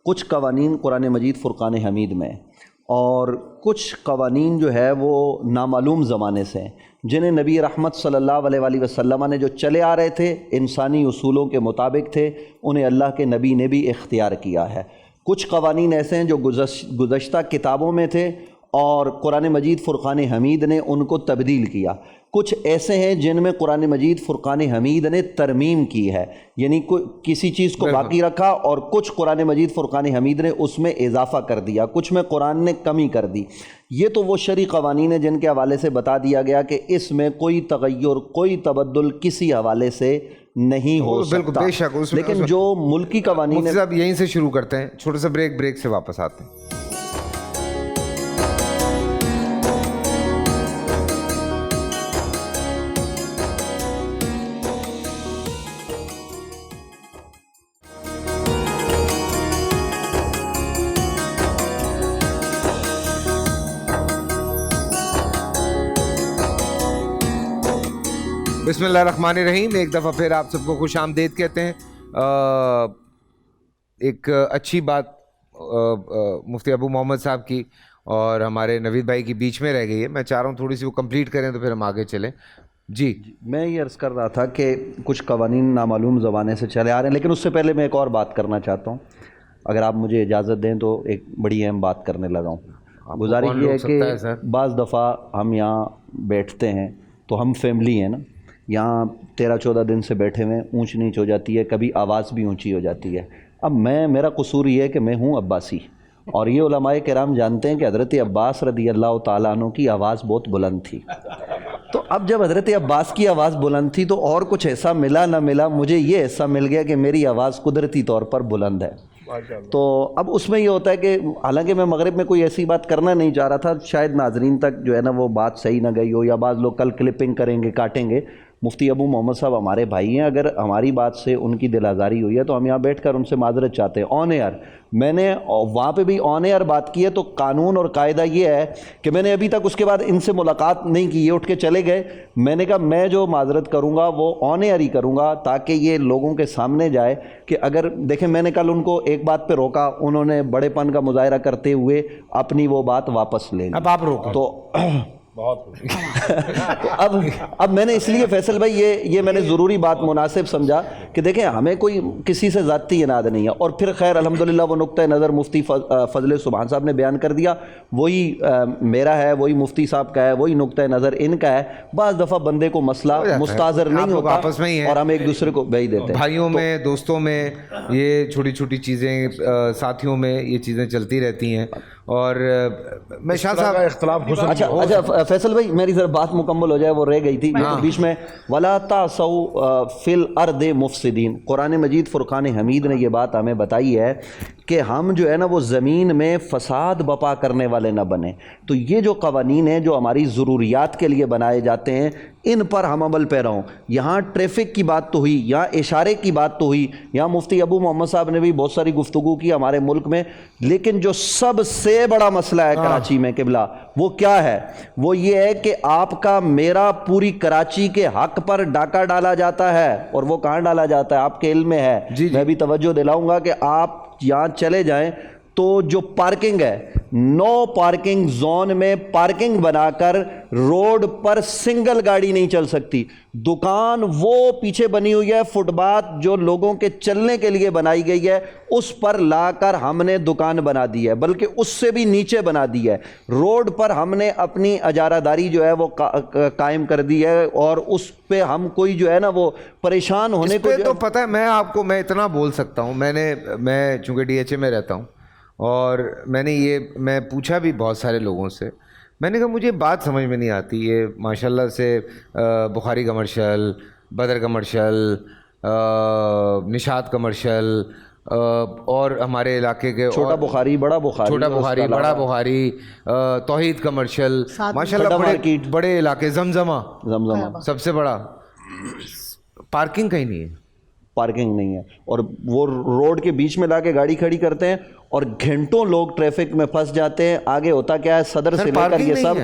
کچھ قوانین قرآن مجید فرقان حمید میں, اور کچھ قوانین جو ہے وہ نامعلوم زمانے سے ہیں, جنہیں نبی رحمت صلی اللہ علیہ وآلہ وسلم نے جو چلے آ رہے تھے, انسانی اصولوں کے مطابق تھے, انہیں اللہ کے نبی نے بھی اختیار کیا ہے. کچھ قوانین ایسے ہیں جو گزشتہ کتابوں میں تھے اور قرآن مجید فرقان حمید نے ان کو تبدیل کیا. کچھ ایسے ہیں جن میں قرآن مجید فرقان حمید نے ترمیم کی ہے، یعنی کسی چیز کو باقی رکھا، اور کچھ قرآن مجید فرقان حمید نے اس میں اضافہ کر دیا، کچھ میں قرآن نے کمی کر دی. یہ تو وہ شرعی قوانین ہیں جن کے حوالے سے بتا دیا گیا کہ اس میں کوئی تغیر، کوئی تبدل کسی حوالے سے نہیں ہو سکتا. بالکل، بے شک. لیکن جو ملکی قوانین، مفتی صاحب یہیں سے شروع کرتے ہیں، چھوٹا سا بریک سے واپس آتے ہیں. بسم اللہ الرحمن الرحیم. ایک دفعہ پھر آپ سب کو خوش آمدید کہتے ہیں. ایک اچھی بات مفتی ابو محمد صاحب کی اور ہمارے نوید بھائی کی بیچ میں رہ گئی ہے، میں چاہ رہا ہوں تھوڑی سی وہ کمپلیٹ کریں تو پھر ہم آگے چلیں. جی میں یہ عرض کر رہا تھا کہ کچھ قوانین نامعلوم زمانے سے چلے آ رہے ہیں، لیکن اس سے پہلے میں ایک اور بات کرنا چاہتا ہوں، اگر آپ مجھے اجازت دیں تو ایک بڑی اہم بات کرنے لگا ہوں. گزارش یہ ہے کہ بعض دفعہ ہم یہاں بیٹھتے ہیں تو ہم فیملی ہیں نا، یہاں 13-14 دن سے بیٹھے ہوئے اونچ نیچ ہو جاتی ہے، کبھی آواز بھی اونچی ہو جاتی ہے. اب میرا قصور یہ ہے کہ میں ہوں عباسی، اور یہ علماء کرام جانتے ہیں کہ حضرت عباس رضی اللہ تعالیٰ عنہ کی آواز بہت بلند تھی. تو اب جب حضرت عباس کی آواز بلند تھی تو اور کچھ ایسا ملا نہ ملا، مجھے یہ حصہ مل گیا کہ میری آواز قدرتی طور پر بلند ہے. تو اب اس میں یہ ہوتا ہے کہ حالانکہ میں مغرب میں کوئی ایسی بات کرنا نہیں چاہ رہا تھا، شاید ناظرین تک جو ہے نا وہ بات صحیح نہ گئی ہو، یا بعض لوگ کل کلپنگ کریں گے، کاٹیں گے. مفتی ابو محمد صاحب ہمارے بھائی ہیں، اگر ہماری بات سے ان کی دل آزاری ہوئی ہے تو ہم یہاں بیٹھ کر ان سے معذرت چاہتے ہیں آن ایئر. میں نے وہاں پہ بھی آن ایئر بات کی ہے، تو قانون اور قاعدہ یہ ہے کہ میں نے ابھی تک اس کے بعد ان سے ملاقات نہیں کی، یہ اٹھ کے چلے گئے. میں نے کہا میں جو معذرت کروں گا وہ آن ایئر ہی کروں گا تاکہ یہ لوگوں کے سامنے جائے کہ اگر دیکھیں میں نے کل ان کو ایک بات پہ روکا، انہوں نے بڑے پن کا مظاہرہ کرتے ہوئے اپنی وہ بات واپس لے لی. اب آپ روکیں تو اب میں نے اس لیے فیصل بھائی یہ میں نے ضروری بات مناسب سمجھا کہ دیکھیں ہمیں کوئی کسی سے ذاتی اناد نہیں ہے. اور پھر خیر الحمدللہ وہ نقطہ نظر مفتی فضل سبحان صاحب نے بیان کر دیا، وہی میرا ہے، وہی مفتی صاحب کا ہے، وہی نقطہ نظر ان کا ہے. بعض دفعہ بندے کو مسئلہ مستعذر نہیں ہوتا آپس میں ہی ہے، اور ہم ایک دوسرے کو بھیج دیتے ہیں. بھائیوں میں، دوستوں میں یہ چھوٹی چھوٹی چیزیں، ساتھیوں میں یہ چیزیں چلتی رہتی ہیں. اور میں شاہ صاحب اختلاف اچھا فیصل بھائی میری ذرا بات مکمل ہو جائے، وہ رہ گئی تھی بیچ میں. وَلَا تَعْثَوْا فِي الْأَرْضِ مُفْسِدِينَ، قرآن مجید فرقان حمید نے یہ بات ہمیں بتائی ہے کہ ہم جو ہے نا وہ زمین میں فساد بپا کرنے والے نہ بنیں. تو یہ جو قوانین ہیں جو ہماری ضروریات کے لیے بنائے جاتے ہیں ان پر ہم عمل پیرا ہوں. یہاں ٹریفک کی بات تو ہوئی، یہاں اشارے کی بات تو ہوئی، یہاں مفتی ابو محمد صاحب نے بھی بہت ساری گفتگو کی ہمارے ملک میں. لیکن جو سب سے بڑا مسئلہ ہے کراچی میں قبلہ، وہ کیا ہے؟ وہ یہ ہے کہ آپ کا میرا پوری کراچی کے حق پر ڈاکہ ڈالا جاتا ہے. اور وہ کہاں ڈالا جاتا ہے آپ کے علم میں ہے. میں بھی توجہ دلاؤں گا کہ آپ یہاں چلے جائیں تو جو پارکنگ ہے، نو پارکنگ زون میں پارکنگ بنا کر روڈ پر سنگل گاڑی نہیں چل سکتی. دکان وہ پیچھے بنی ہوئی ہے، فٹ پاتھ جو لوگوں کے چلنے کے لیے بنائی گئی ہے اس پر لا کر ہم نے دکان بنا دی ہے، بلکہ اس سے بھی نیچے بنا دی ہے. روڈ پر ہم نے اپنی اجارہ داری جو ہے وہ قائم کر دی ہے، اور اس پہ ہم کوئی جو ہے نا وہ پریشان ہونے کو تو پتہ ہے. میں اتنا بول سکتا ہوں، میں چونکہ ڈی ایچ اے میں رہتا ہوں اور میں پوچھا بھی بہت سارے لوگوں سے. میں نے کہا مجھے بات سمجھ میں نہیں آتی. یہ ماشاءاللہ سے بخاری کمرشل، بدر کمرشل، نشاط کمرشل، اور ہمارے علاقے کے چھوٹا بخاری، بڑا بخاری، توحید کمرشل، ماشاءاللہ بڑے علاقے، زمزمہ سب سے بڑا. پارکنگ کہیں نہیں ہے، پارکنگ نہیں ہے. اور وہ روڈ کے بیچ میں لا کے گاڑی کھڑی کرتے ہیں اور گھنٹوں لوگ ٹریفک میں پھنس جاتے ہیں. آگے ہوتا کیا ہے، صدر سے لے کر یہ سب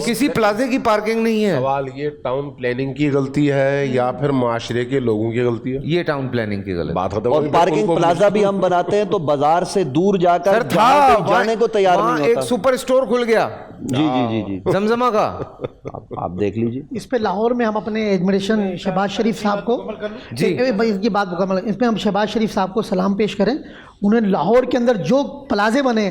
کسی پلازے کی پارکنگ نہیں ہے. سوال یہ ٹاؤن پلاننگ کی غلطی ہے یا پھر معاشرے کے لوگوں کی غلطی ہے؟ یہ ٹاؤن پلاننگ کی غلطی بات ختم. اور پارکنگ پلازا بھی ہم بناتے ہیں تو بازار سے دور جا کر جانے کو تیار نہیں ہوتا. ایک سپر اسٹور کھل گیا جی زمزمہ کا، آپ دیکھ لیجیے. اس پہ لاہور میں ہم اپنے ایڈمنسٹریشن شہباز شریف صاحب کو یہ بات مکمل، اس پہ ہم شہباز شریف صاحب کو سلام پیش کریں. انہیں لاہور کے اندر جو پلازے بنے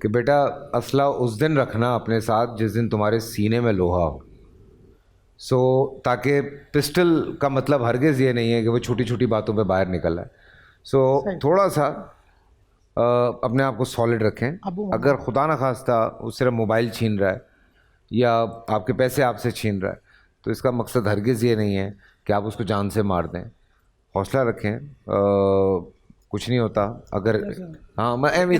کہ بیٹا اسلحہ اس دن رکھنا اپنے ساتھ جس دن تمہارے سینے میں لوہا ہو. سو تاکہ پسٹل کا مطلب ہرگز یہ نہیں ہے کہ وہ چھوٹی چھوٹی باتوں پہ باہر نکل رہا ہے. سو تھوڑا سا اپنے آپ کو سالڈ رکھیں. اگر خدا نخواستہ وہ صرف موبائل چھین رہا ہے یا آپ کے پیسے آپ سے چھین رہا ہے تو اس کا مقصد ہرگز یہ نہیں ہے کہ آپ اس کو جان سے مار دیں. حوصلہ رکھیں, کچھ نہیں ہوتا. اگر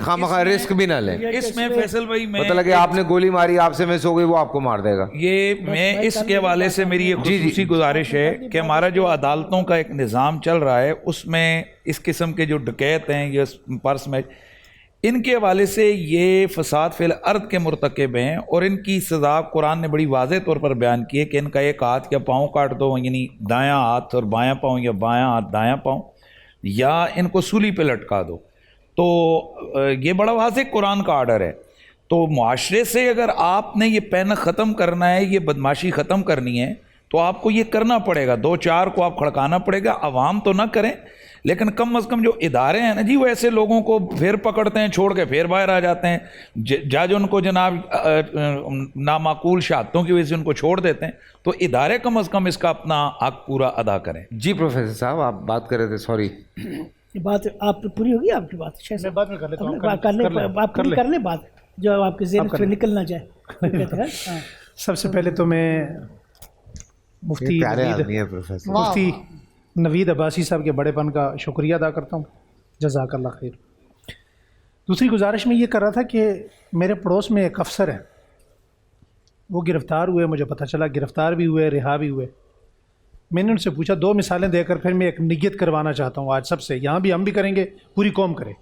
خواہ رسک بھی نہ لیں. اس میں فیصل بھائی میں پتہ لگے آپ نے گولی ماری, آپ سے مس ہو گئی, وہ آپ کو مار دے گا. یہ میں اس کے حوالے سے میری یہ خصوصی گزارش ہے کہ ہمارا جو عدالتوں کا ایک نظام چل رہا ہے اس میں اس قسم کے جو ڈکیت ہیں یا پرس میں, ان کے حوالے سے یہ فساد فی الارض کے مرتکب ہیں اور ان کی سزا قرآن نے بڑی واضح طور پر بیان کی ہے کہ ان کا ایک ہاتھ یا پاؤں کاٹ دو, یعنی دایاں ہاتھ اور بایاں پاؤں یا بایاں ہاتھ دایاں پاؤں, یا ان کو سولی پہ لٹکا دو. تو یہ بڑا واضح قرآن کا آرڈر ہے. تو معاشرے سے اگر آپ نے یہ پین ختم کرنا ہے, یہ بدماشی ختم کرنی ہے, تو آپ کو یہ کرنا پڑے گا. 2-4 کو آپ کھڑکانا پڑے گا. عوام تو نہ کریں, لیکن کم از کم جو ادارے ہیں نا جی, وہ ایسے لوگوں کو پھر پکڑتے ہیں, چھوڑ کے پھر باہر آ جاتے ہیں. جج ان کو جناب نامعقول شہادتوں کی وجہ سے ان کو چھوڑ دیتے ہیں. تو ادارے کم از کم اس کا اپنا حق پورا ادا کریں. جی پروفیسر صاحب آپ بات کر رہے تھے, سوری. یہ بات آپ پوری ہوگی آپ کی بات؟ میں بعد میں کر لیتا ہوں. آپ پوری کر لیں بات جو آپ کے ذہن سے نکل نہ جائے. سب سے پہلے تو میں مفتی نوید عباسی صاحب کے بڑے پن کا شکریہ ادا کرتا ہوں, جزاک اللہ خیر. دوسری گزارش میں یہ کر رہا تھا کہ میرے پڑوس میں ایک افسر ہے, وہ گرفتار ہوئے, مجھے پتہ چلا گرفتار بھی ہوئے, رہا بھی ہوئے. میں نے ان سے پوچھا 2 مثالیں دے کر پھر میں ایک نیت کروانا چاہتا ہوں آج سب سے, یہاں بھی ہم بھی کریں گے, پوری قوم کرے.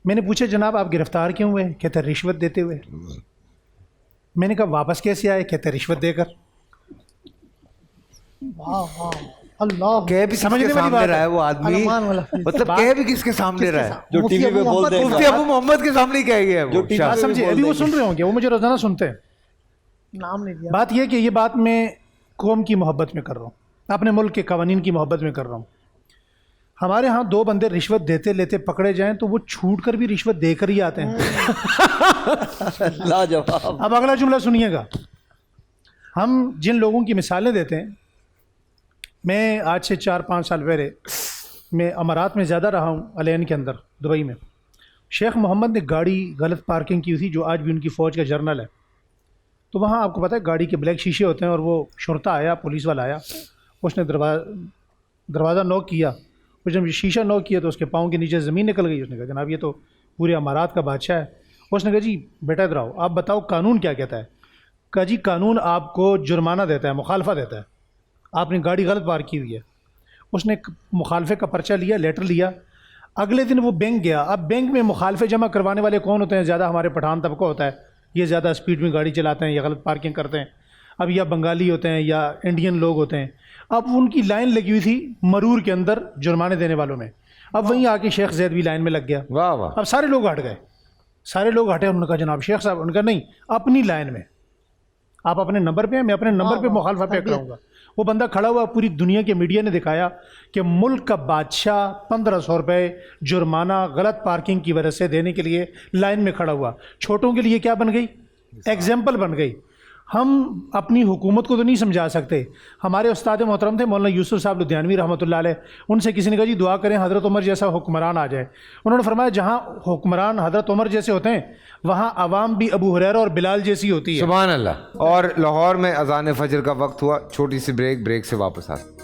میں نے پوچھا جناب آپ گرفتار کیوں ہوئے؟ کہتے رشوت دیتے ہوئے. میں نے کہا واپس کیسے آئے؟ کہتے رشوت دے کر. اللہ کہہ بھی سمجھ کے سامنے رہا ہے وہ آدمی, مطلب کہہ بھی کس کے سامنے رہا ہے؟ جو ٹی وی پہ بول دے مفتی ابو محمد کے سامنے کہہ گیا وہ. سمجھے, ابھی وہ سن رہے ہوں گے, وہ مجھے روزانہ سنتے ہیں. نام نہیں دیا. بات یہ کہ یہ بات میں قوم کی محبت میں کر رہا ہوں, اپنے ملک کے قوانین کی محبت میں کر رہا ہوں. ہمارے ہاں 2 بندے رشوت دیتے لیتے پکڑے جائیں تو وہ چھوٹ کر بھی رشوت دے کر ہی آتے ہیں. لاجواب. اب اگلا جملہ سنیے گا. ہم جن لوگوں کی مثالیں دیتے ہیں, میں آج سے 4-5 سال پہلے میں امارات میں زیادہ رہا ہوں, الین کے اندر دبئی میں. شیخ محمد نے گاڑی غلط پارکنگ کی تھی, جو آج بھی ان کی فوج کا جرنل ہے. تو وہاں آپ کو پتہ ہے گاڑی کے بلیک شیشے ہوتے ہیں, اور وہ شرطہ آیا, پولیس والا آیا, اس نے دروازہ نوک کیا. اس نے شیشہ نوک کیا تو اس کے پاؤں کے نیچے زمین نکل گئی. اس نے کہا جناب یہ تو پورے امارات کا بادشاہ ہے. اس نے کہا جی بیٹا ادھر آؤ, آپ بتاؤ قانون کیا کہتا ہے؟ کہا جی قانون آپ کو جرمانہ دیتا ہے, مخالفہ دیتا ہے, آپ نے گاڑی غلط پارک کی ہوئی ہے. اس نے مخالفے کا پرچہ لیا, لیٹر لیا. اگلے دن وہ بینک گیا. اب بینک میں مخالفے جمع کروانے والے کون ہوتے ہیں؟ زیادہ ہمارے پٹھان طبقہ ہوتا ہے, یہ زیادہ اسپیڈ میں گاڑی چلاتے ہیں یا غلط پارکنگ کرتے ہیں. اب یا بنگالی ہوتے ہیں یا انڈین لوگ ہوتے ہیں. اب ان کی لائن لگی ہوئی تھی مرور کے اندر جرمانے دینے والوں میں. اب وہیں آ کے شیخ زید بھی لائن میں لگ گیا. واہ واہ. اب سارے لوگ ہٹ گئے, سارے لوگ ہٹے. انہوں نے کہا جناب شیخ صاحب, انہوں نے کہا نہیں, اپنی لائن میں آپ اپنے نمبر پہ ہیں, میں اپنے نمبر پہ مخالفہ پہ کراؤں گا. وہ بندہ کھڑا ہوا, پوری دنیا کے میڈیا نے دکھایا کہ ملک کا بادشاہ 1500 روپے جرمانہ غلط پارکنگ کی وجہ سے دینے کے لیے لائن میں کھڑا ہوا. چھوٹوں کے لیے کیا بن گئی؟ ایگزامپل بن گئی. ہم اپنی حکومت کو تو نہیں سمجھا سکتے. ہمارے استاد محترم تھے مولانا یوسف صاحب لدھیانوی رحمۃ اللہ علیہ, ان سے کسی نے کہا جی دعا کریں حضرت عمر جیسا حکمران آ جائے. انہوں نے فرمایا جہاں حکمران حضرت عمر جیسے ہوتے ہیں وہاں عوام بھی ابو ہریرہ اور بلال جیسی ہوتی ہے. سبحان اللہ. اور لاہور میں اذان فجر کا وقت ہوا, چھوٹی سی بریک سے واپس آتے.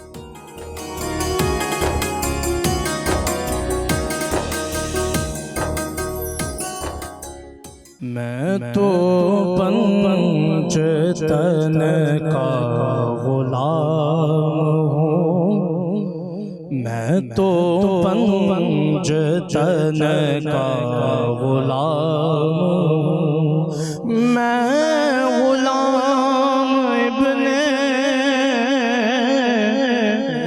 میں تو پنج تن کا غلام ہوں, میں تو پنج تن کا غلام ہوں, میں غلام ابن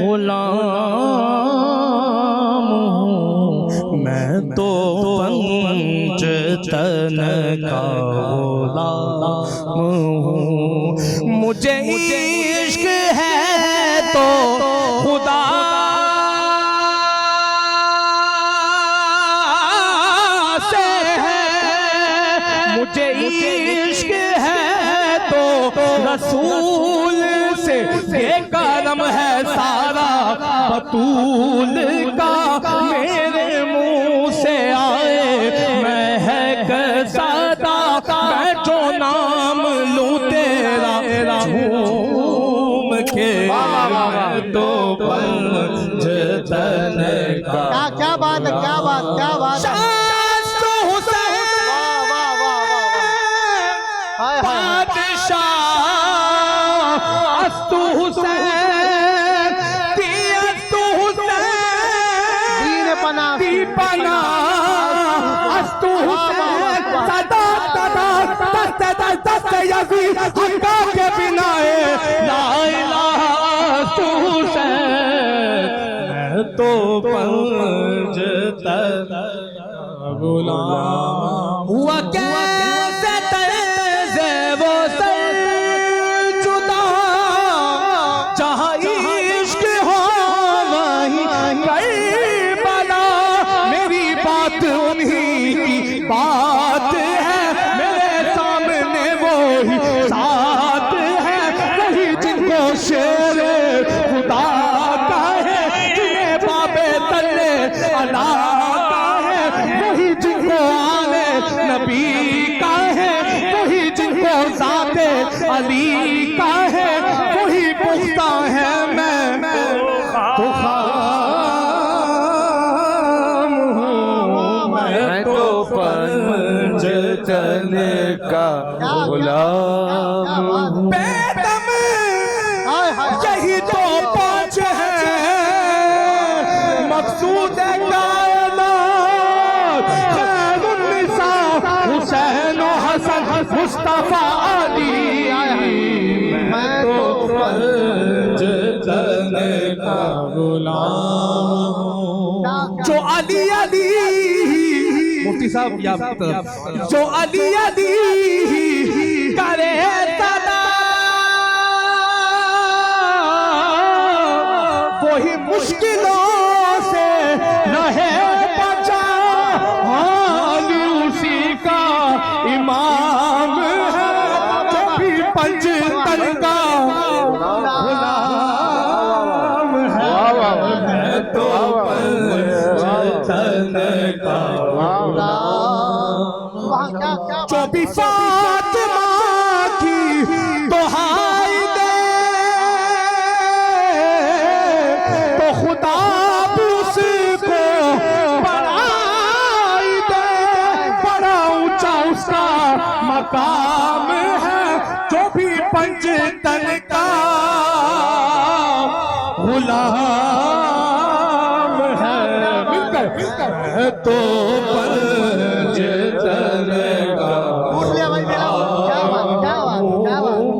غلام ہوں, میں تو پنج تن کا غلام ہوں. مجھے عشق ہے تو خدا سے ہے, مجھے عشق ہے تو رسول سے یہ کرم ہے سارا بطول کا میرے منہ سے آئے مہک صدا میں جو نام لوں تیرا جھوم کے تو پنجتن کا کیا بات ہے، کیا بات، کیا بات ہے۔ تو پنجتن غلام ہوا کیسے طرز وہ سجدہ جہاں عشق ہو وہیں کربلا میری بات انہی کی بات ہے میرے سامنے وہی ساتھ ہے وہی جن کو شیر خدا کا ہے جنہیں بابے تلے اللہ کا ہے وہی جن کو آلے نبی کا ہے وہی جن کو ذات علی کا ہے وہی پختہ ہے میں تو خام ہوں میں تو پنجتن کا غلام ہوں یہی تو پانچ ہے مقصود کائنات خیر النساء حسین و حسن مصطفیٰ علی میں تو پنجتن کا غلام ہوں جو علی علی مفتی صاحب یا جو علی علی کرے صدا وہی مشکلوں سے رہے بچا علی اسی کا امام ہے جو بھی پنجتن کا غلام ہے میں تو پنجتن کا غلام جو بھی فاطمہ کی دہائی دے تو خدا بھی اس کو بڑھائی دے بڑا اونچا اس کا مقام ہے جو بھی پنجتن کا غلام ہے تو پنجتن کا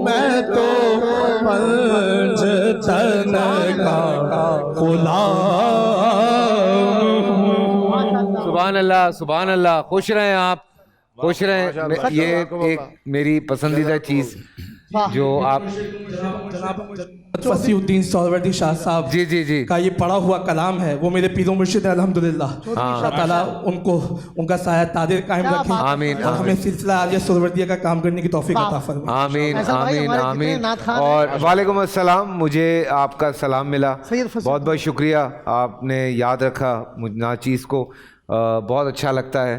میں تو پنجتن کا غلام سبحان اللہ، سبحان اللہ، خوش رہیں آپ، خوش رہیں۔ یہ ایک میری پسندیدہ چیز جو آپ فصیح الدین سہروردی شاہ صاحب جی جی جی کا یہ پڑھا ہوا کلام ہے، وہ میرے پیر و مرشد ہے الحمدللہ۔ اللہ تعالیٰ ان کو ان کا سایہ تادر قائم رکھیں، آمین، اور ہمیں سلسلہ عالیہ سہروردیہ کا کام کرنے کی توفیق عطا فرمائے۔ آمین آمین آمین۔ اور وعلیکم السلام، مجھے آپ کا سلام ملا، بہت بہت شکریہ، آپ نے یاد رکھا نعت چیز کو، بہت اچھا لگتا ہے،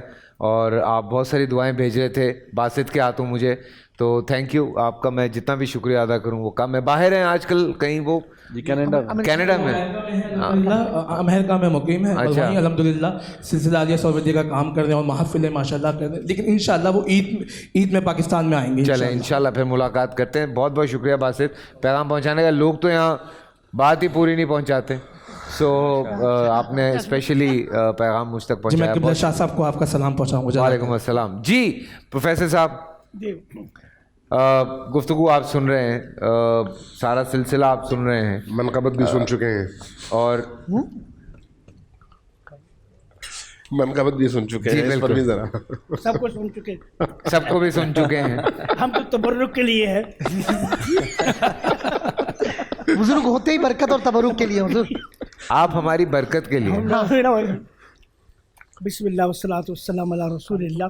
اور آپ بہت ساری دعائیں بھیج رہے تھے باسط کے ہاتھوں مجھے، تو تھینک یو آپ کا، میں جتنا بھی شکریہ ادا کروں وہ کم ہے۔ باہر ہیں آج کل کہیں وہ کینیڈا میں امریکہ میں مقیم ہے، اور وہیں الحمدللہ سلسلہ عالیہ سہروردیہ کا کام کر رہے ہیں اور محفل ماشاءاللہ کر رہے ہیں، لیکن انشاءاللہ وہ عید میں پاکستان میں آئیں گے۔ چلیں انشاءاللہ پھر ملاقات کرتے ہیں۔ بہت بہت شکریہ باسط پیغام پہنچانے کا، لوگ تو یہاں بات ہی پوری نہیں پہنچاتے، سو آپ نے اسپیشلی پیغام مجھ تک پہنچایا۔ میں قبلہ شاہ صاحب کو آپ کا سلام پہنچاؤں گا۔ وعلیکم السلام۔ جی پروفیسر صاحب، گفتگو آپ سن رہے ہیں، سارا سلسلہ آپ سن رہے ہیں، منقبت بھی سن چکے ہیں، اور منقبت بھی سن چکے ہیں، اس پر بھی ذرا سب کو سن چکے، سب کو بھی سن چکے ہیں۔ ہم تو تبرک کے لیے ہے، بزرگ ہوتے ہی برکت اور تبرک کے لیے حضور، آپ ہماری برکت کے لیے۔ بسم اللہ والصلاۃ والسلام علی رسول اللہ۔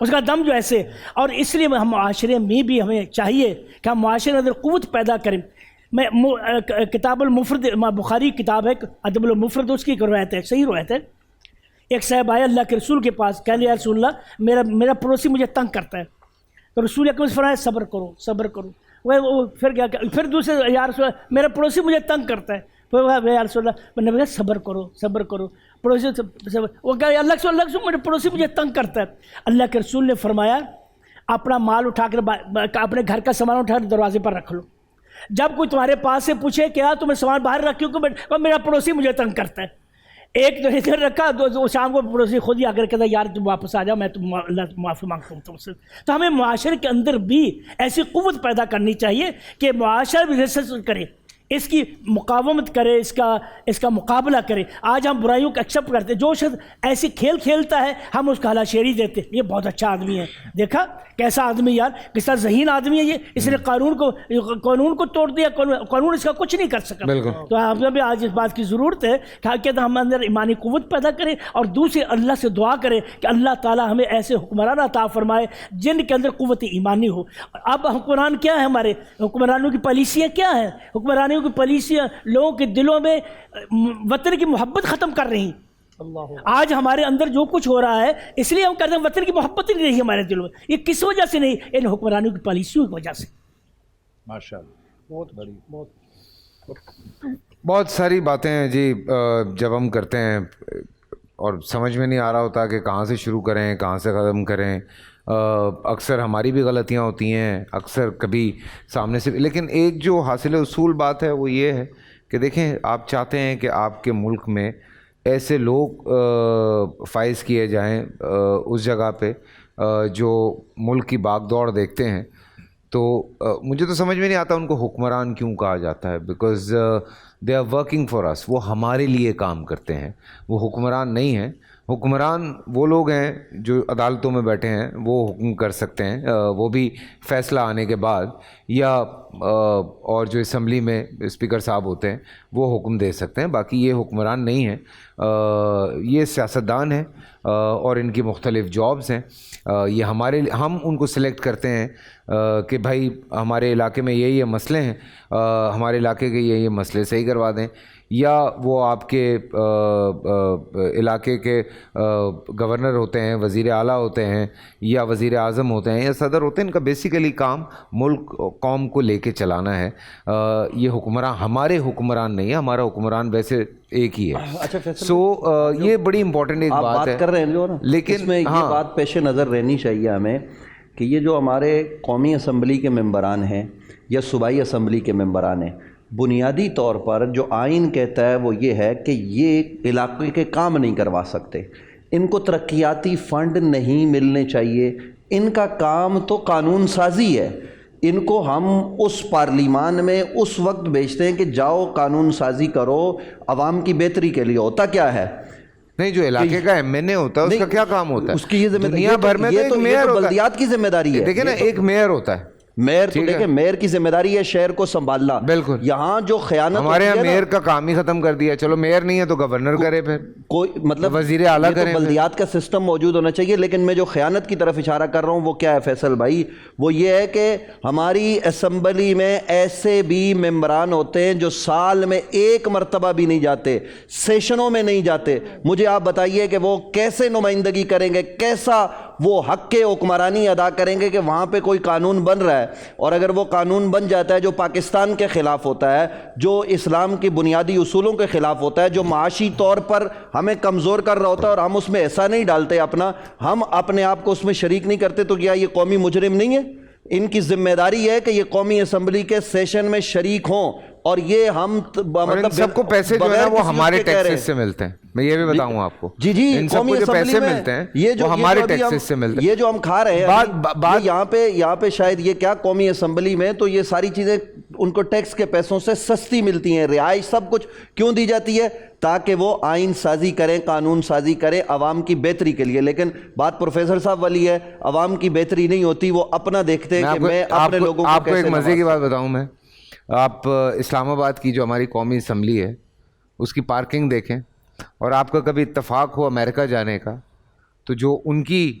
اس کا دم جو ایسے. اور اس لیے ہم معاشرے میں بھی ہمیں چاہیے کہ ہم معاشرے کے اندر قوت پیدا کریں. میں کتاب المفرد بخاری کتاب ہے ادب المفرد، اس کی ایک روایت ہے، صحیح روایت ہے. ایک صاحب آئے اللہ کے رسول کے پاس، کہنے یا رسول اللہ میرا پڑوسی مجھے تنگ کرتا ہے. تو رسول اکرم فرمایا صبر کرو صبر کرو. وہ پھر کیا، پھر دوسرے یا رسول اللہ میرا پڑوسی مجھے تنگ کرتا ہے. پھر یا رسول اللہ نے کہا صبر کرو صبر کرو. پڑوسی صبر، وہ کہا اللہ کے رسول میرے پڑوسی مجھے تنگ کرتا ہے. اللہ کے رسول نے فرمایا اپنا مال اٹھا کر اپنے گھر کا سامان اٹھا کر دروازے پر رکھ لو. جب کوئی تمہارے پاس سے پوچھے کیا تمہیں سامان باہر رکھیو کہ میرا پڑوسی مجھے تنگ کرتا ہے. ایک تو ادھر رکھا، دو شام کو پڑوسی خود ہی آ کر کہتا یار تم واپس آ جاؤ، میں تم اللہ معافی مانگتا ہوں تم سے. تو ہمیں معاشرے کے اندر بھی ایسی قوت پیدا کرنی چاہیے کہ معاشرہ بھی ریسرچ کرے، اس کی مقاومت کرے، اس کا مقابلہ کرے. آج ہم برائیوں کو ایکسیپٹ کرتے ہیں. جو شخص ایسی کھیل کھیلتا ہے ہم اس کا حلا شیری دیتے ہیں، یہ بہت اچھا آدمی ہے، دیکھا کیسا آدمی یار، کس طرح ذہین آدمی ہے یہ، اس نے قانون کو توڑ دیا، قانون اس کا کچھ نہیں کر سکا. تو ہمیں بھی آج اس بات کی ضرورت ہے کہ ہم اندر ایمانی قوت پیدا کریں اور دوسرے اللہ سے دعا کریں کہ اللہ تعالیٰ ہمیں ایسے حکمران عطا فرمائے جن کے اندر قوت ایمانی ہو. اب حکمران کیا ہے، ہمارے حکمرانوں کی پالیسیاں کیا ہیں؟ حکمرانوں کی پالیسیاں لوگوں کے دلوں میں وطن کی محبت ختم کر رہی ہیں. آج ہمارے اندر جو کچھ ہو رہا ہے اس لیے ہم کہتے ہیں وطن کی محبت نہیں رہی ہمارے دلوں میں. یہ کس وجہ سے نہیں؟ ان حکمرانوں کی پالیسیوں کی وجہ سے. ماشاءاللہ بہت ساری باتیں ہیں جی جب ہم کرتے ہیں اور سمجھ میں نہیں آ رہا ہوتا کہ کہاں سے شروع کریں کہاں سے ختم کریں. اکثر ہماری بھی غلطیاں ہوتی ہیں، اکثر کبھی سامنے سے. لیکن ایک جو حاصل اصول بات ہے وہ یہ ہے کہ دیکھیں آپ چاہتے ہیں کہ آپ کے ملک میں ایسے لوگ فائز کیے جائیں اس جگہ پہ جو ملک کی باغ دوڑ دیکھتے ہیں. تو مجھے تو سمجھ میں نہیں آتا ان کو حکمران کیوں کہا جاتا ہے. Because they are working for us, وہ ہمارے لیے کام کرتے ہیں، وہ حکمران نہیں ہیں. حکمران وہ لوگ ہیں جو عدالتوں میں بیٹھے ہیں، وہ حکم کر سکتے ہیں، وہ بھی فیصلہ آنے کے بعد، یا اور جو اسمبلی میں اسپیکر صاحب ہوتے ہیں وہ حکم دے سکتے ہیں. باقی یہ حکمران نہیں ہیں، یہ سیاستدان ہیں اور ان کی مختلف جابز ہیں. یہ ہم ان کو سلیکٹ کرتے ہیں کہ بھائی ہمارے علاقے میں یہ مسئلے ہیں، ہمارے علاقے کے یہ مسئلے صحیح کروا دیں. یا وہ آپ کے علاقے کے گورنر ہوتے ہیں، وزیر اعلیٰ ہوتے ہیں، یا وزیر اعظم ہوتے ہیں، یا صدر ہوتے ہیں. ان کا بیسیکلی کام ملک قوم کو لے کے چلانا ہے. یہ حکمران ہمارے حکمران نہیں ہے، ہمارا حکمران ویسے ایک ہی ہے. سو یہ بڑی امپورٹنٹ ایک بات ہے. کر رہے ہیں جو نا، لیکن اس میں یہ بات پیش نظر رہنی چاہیے ہمیں کہ یہ جو ہمارے قومی اسمبلی کے ممبران ہیں یا صوبائی اسمبلی کے ممبران ہیں، بنیادی طور پر جو آئین کہتا ہے وہ یہ ہے کہ یہ علاقے کے کام نہیں کروا سکتے، ان کو ترقیاتی فنڈ نہیں ملنے چاہیے، ان کا کام تو قانون سازی ہے. ان کو ہم اس پارلیمان میں اس وقت بھیجتے ہیں کہ جاؤ قانون سازی کرو عوام کی بہتری کے لیے. ہوتا کیا ہے؟ نہیں، جو علاقے کا ایم این اے ہوتا ہے اس کا کیا کام ہوتا ہے؟ اس کی یہ ذمہ داری، دنیا بھر میں تو ایک میئر ہوتا ہے، بلدیات کی ذمہ داری ہے. دیکھیں نا، ایک میئر ہوتا ہے. میئر تو دیکھیں میئر کی ذمہ داری ہے شہر کو سنبھالنا. بالکل. یہاں جو خیانت ہمارے یہاں میئر کا کام ہی ختم کر دیا. چلو میئر نہیں ہے تو گورنر کرے، پھر کوئی مطلب وزیر اعلیٰ کرے. بلدیات کا سسٹم موجود ہونا چاہیے. لیکن میں جو خیانت کی طرف اشارہ کر رہا ہوں وہ کیا ہے فیصل بھائی؟ وہ یہ ہے کہ ہماری اسمبلی میں ایسے بھی ممبران ہوتے ہیں جو سال میں ایک مرتبہ بھی نہیں جاتے، سیشنوں میں نہیں جاتے. مجھے آپ بتائیے کہ وہ کیسے نمائندگی کریں گے، کیسا وہ حق کے حکمرانی ادا کریں گے کہ وہاں پہ کوئی قانون بن رہا ہے اور اگر وہ قانون بن جاتا ہے جو پاکستان کے خلاف ہوتا ہے، جو اسلام کی بنیادی اصولوں کے خلاف ہوتا ہے، جو معاشی طور پر ہمیں کمزور کر رہا ہوتا ہے، اور ہم اس میں ایسا نہیں ڈالتے ہم اپنے آپ کو اس میں شریک نہیں کرتے، تو کیا یہ قومی مجرم نہیں ہے؟ ان کی ذمہ داری ہے کہ یہ قومی اسمبلی کے سیشن میں شریک ہوں. اور یہ ہم مطلب سب کو پیسے جو ہے نا وہ ہمارے ٹیکسز سے ملتے ہیں. میں یہ بھی بتاؤں آپ کو، جی ان سب کو جو پیسے ملتے ہیں وہ ہمارے ٹیکسز سے ملتے ہیں. یہ جو ہم کھا رہے ہیں یہاں پہ شاید یہ کیا قومی اسمبلی میں تو یہ ساری چیزیں ان کو ٹیکس کے پیسوں سے سستی ملتی ہیں. رہائش سب کچھ کیوں دی جاتی ہے؟ تاکہ وہ آئین سازی کریں، قانون سازی کریں عوام کی بہتری کے لیے. لیکن بات پروفیسر صاحب والی ہے، عوام کی بہتری نہیں ہوتی، وہ اپنا دیکھتے ہیں کہ میں اپنے لوگوں کو. آپ کو ایک مزے کی بات بتاؤں میں، آپ اسلام آباد کی جو ہماری قومی اسمبلی ہے اس کی پارکنگ دیکھیں، اور آپ کا کبھی اتفاق ہو امریکہ جانے کا تو جو ان کی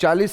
40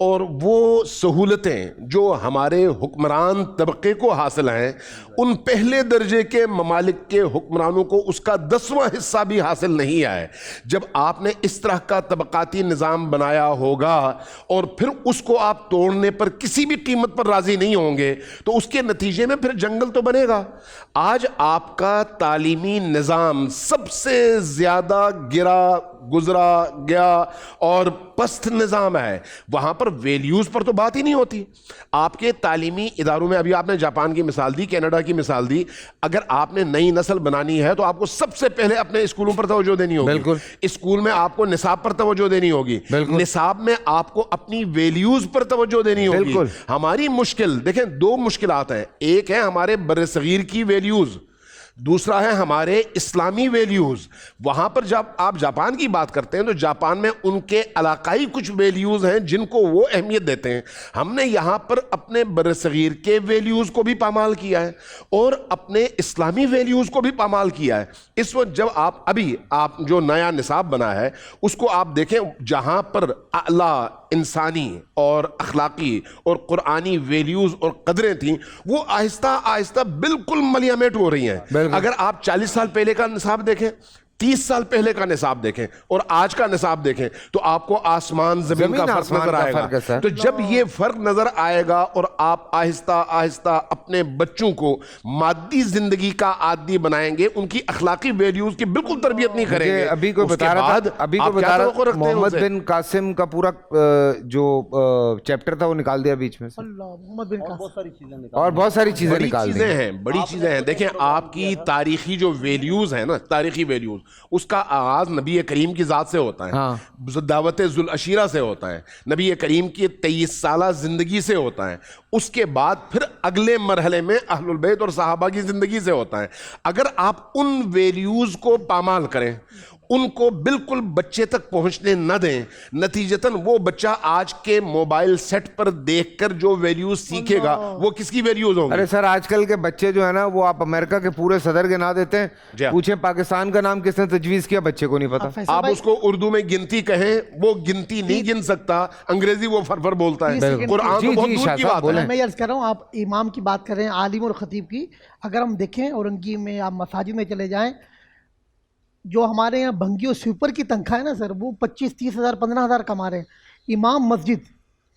اور وہ سہولتیں جو ہمارے حکمران طبقے کو حاصل ہیں ان پہلے درجے کے ممالک کے حکمرانوں کو اس کا 10واں حصہ بھی حاصل نہیں آئے. جب آپ نے اس طرح کا طبقاتی نظام بنایا ہوگا اور پھر اس کو آپ توڑنے پر کسی بھی قیمت پر راضی نہیں ہوں گے تو اس کے نتیجے میں پھر جنگل تو بنے گا. آج آپ کا تعلیمی نظام سب سے زیادہ گرا گزرا گیا اور پست نظام ہے. وہاں پر ویلیوز پر تو بات ہی نہیں ہوتی. آپ کے تعلیمی اداروں میں, ابھی آپ نے جاپان کی مثال دی, کینیڈا کی مثال دی, اگر آپ نے نئی نسل بنانی ہے تو آپ کو سب سے پہلے اپنے اسکولوں پر توجہ دینی ہوگی. بالکل. اسکول میں آپ کو نصاب پر توجہ دینی ہوگی. نصاب میں آپ کو اپنی ویلیوز پر توجہ دینی ہوگی. ہماری مشکل دیکھیں, 2 مشکلات ہیں. ایک ہے ہمارے برصغیر کی ویلیوز, دوسرا ہے ہمارے اسلامی ویلیوز. وہاں پر جب آپ جاپان کی بات کرتے ہیں تو جاپان میں ان کے علاقائی کچھ ویلیوز ہیں جن کو وہ اہمیت دیتے ہیں. ہم نے یہاں پر اپنے برصغیر کے ویلیوز کو بھی پامال کیا ہے اور اپنے اسلامی ویلیوز کو بھی پامال کیا ہے. اس وقت جب آپ جو نیا نصاب بنا ہے اس کو آپ دیکھیں, جہاں پر اعلیٰ انسانی اور اخلاقی اور قرآنی ویلیوز اور قدریں تھیں وہ آہستہ آہستہ بالکل ملیامیٹ ہو رہی ہیں. اگر آپ 40 سال پہلے کا نصاب دیکھیں, 30 سال پہلے کا نصاب دیکھیں اور آج کا نصاب دیکھیں تو آپ کو آسمان زمین کا فرق نظر آئے گا. تو جب یہ فرق نظر آئے گا اور آپ آہستہ آہستہ اپنے بچوں کو مادی زندگی کا عادی بنائیں گے, ان کی اخلاقی ویلیوز کی بالکل تربیت نہیں کریں گے. ابھی کو بتا رہا تھا محمد بن قاسم کا پورا جو چیپٹر تھا وہ نکال دیا بیچ میں سے, اور بہت ساری چیزیں نکال دی ہیں, بڑی چیزیں ہیں. دیکھیں آپ کی تاریخی جو ویلیوز ہیں نا, تاریخی ویلیوز, اس کا آغاز نبی کریم کی ذات سے ہوتا ہے, دعوت ذوالعشیرہ سے ہوتا ہے, نبی کریم کی 23 سالہ زندگی سے ہوتا ہے. اس کے بعد پھر اگلے مرحلے میں اہل البیت اور صحابہ کی زندگی سے ہوتا ہے. اگر آپ ان ویلیوز کو پامال کریں, ان کو بالکل بچے تک پہنچنے نہ دیں, نتیجتاً وہ بچہ آج کے موبائل سیٹ پر دیکھ کر جو ویلیوز سیکھے گا وہ کس کی ویلیوز ہوں گی؟ ارے سر, آج کل کے بچے جو ہے نا وہ آپ امریکہ کے پورے صدر گنا دیتے ہیں, پوچھیں پاکستان کا نام کس نے تجویز کیا, بچے کو نہیں پتا. آپ اس کو اردو میں گنتی کہیں, وہ گنتی نہیں گن سکتا, انگریزی وہ فرفر بولتا ہے, قرآن تو بہت دور کی بات ہے. میں عرض کر رہا ہوں, آپ امام کی بات کر رہے ہیں, عالم اور خطیب کی. اگر ہم دیکھیں اورنگی میں, آپ مساجد میں چلے جائیں, جو ہمارے یہاں بھنگی اور سویپر کی تنخواہ ہے نا سر, وہ 25-30 ہزار 15 ہزار کما رہے ہیں. امام مسجد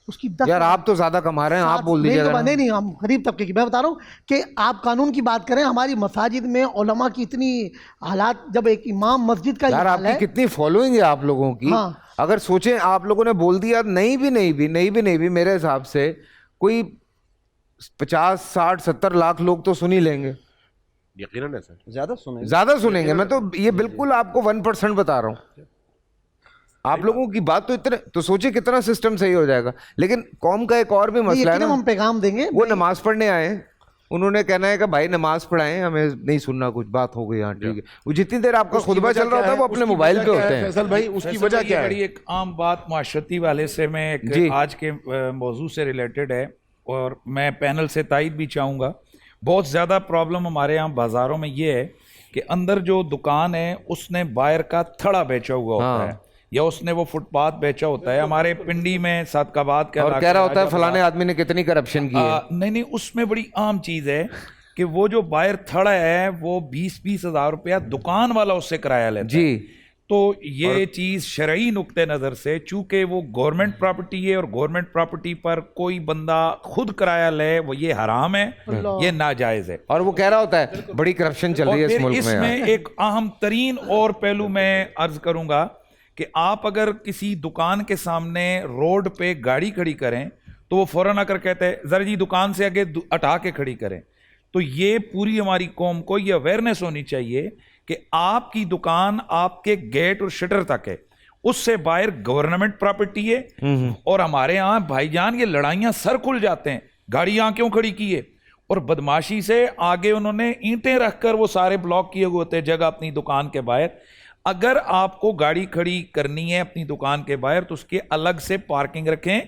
اس کی 10. یار آپ تو زیادہ کما رہے ہیں, آپ بول دیجیے. نہیں, ہم غریب طبقے کی, میں بتا رہا ہوں کہ آپ قانون کی بات کریں. ہماری مساجد میں علماء کی اتنی حالات, جب ایک امام مسجد کا یار, آپ کی کتنی فالوئنگ ہے آپ لوگوں کی. اگر سوچیں آپ لوگوں نے بول دیا نہیں بھی میرے حساب سے کوئی 50 60 70 لاکھ لوگ تو سن ہی لیں گے. یقیناً سر, زیادہ سنیں گے. میں تو یہ بالکل آپ کو 1% بتا رہا ہوں. آپ لوگوں کی بات تو اتنے, تو سوچیں کتنا سسٹم صحیح ہو جائے گا. لیکن قوم کا ایک اور بھی مسئلہ ہے نا, ہم پیغام دیں گے. وہ نماز پڑھنے آئے ہیں, انہوں نے کہنا ہے کہ بھائی نماز پڑھائیں, ہمیں نہیں سننا کچھ, بات ہو گئی. ہاں ٹھیک ہے. وہ جتنی دیر آپ کا خطبہ چل رہا ہوتا ہے وہ اپنے موبائل پہ ہوتے ہیں. فیصل بھائی, اس کی وجہ کیا ہے؟ بڑی ایک عام بات معاشرتی والے سے میں آج کے موضوع سے ریلیٹڈ ہے, اور میں پینل سے تائید بھی چاہوں گا. بہت زیادہ پرابلم ہمارے یہاں بازاروں میں یہ ہے کہ اندر جو دکان ہے اس نے باہر کا تھڑا بیچا ہوا ہوتا ہے, یا اس نے وہ فٹ پاتھ بیچا ہوتا ہے. ہمارے پنڈی میں صادقآباد کے اور کہہ رہا ہوتا ہے فلانے آدمی نے کتنی کرپشن کی ہے. نہیں, اس میں بڑی عام چیز ہے کہ وہ جو باہر تھڑا ہے وہ 20-20 ہزار روپیہ دکان والا اس سے کرایہ لیتا ہے. تو یہ چیز شرعی نقطہ نظر سے, چونکہ وہ گورنمنٹ پراپرٹی ہے اور گورنمنٹ پراپرٹی پر کوئی بندہ خود کرایہ لے, وہ یہ حرام ہے, یہ ناجائز ہے. اور وہ کہہ رہا ہوتا ہے بڑی کرپشن چل رہی ہے اس ملک میں. اس میں ایک اہم ترین اور پہلو میں عرض کروں گا کہ آپ اگر کسی دکان کے سامنے روڈ پہ گاڑی کھڑی کریں تو وہ فوراً آ کر کہتے ہیں ذرا جی دکان سے آگے ہٹا کے کھڑی کریں. تو یہ پوری ہماری قوم کو یہ اویئرنیس ہونی چاہیے کہ آپ کی دکان آپ کے گیٹ اور شٹر تک ہے, اس سے باہر گورنمنٹ پراپرٹی ہے. اور ہمارے ہاں بھائی جان یہ لڑائیاں سر کھل جاتے ہیں, گاڑی یہاں کیوں کھڑی کی ہے, اور بدماشی سے آگے انہوں نے اینٹیں رکھ کر وہ سارے بلاک کیے ہوئے ہوتے جگہ اپنی دکان کے باہر. اگر آپ کو گاڑی کھڑی کرنی ہے اپنی دکان کے باہر تو اس کے الگ سے پارکنگ رکھیں.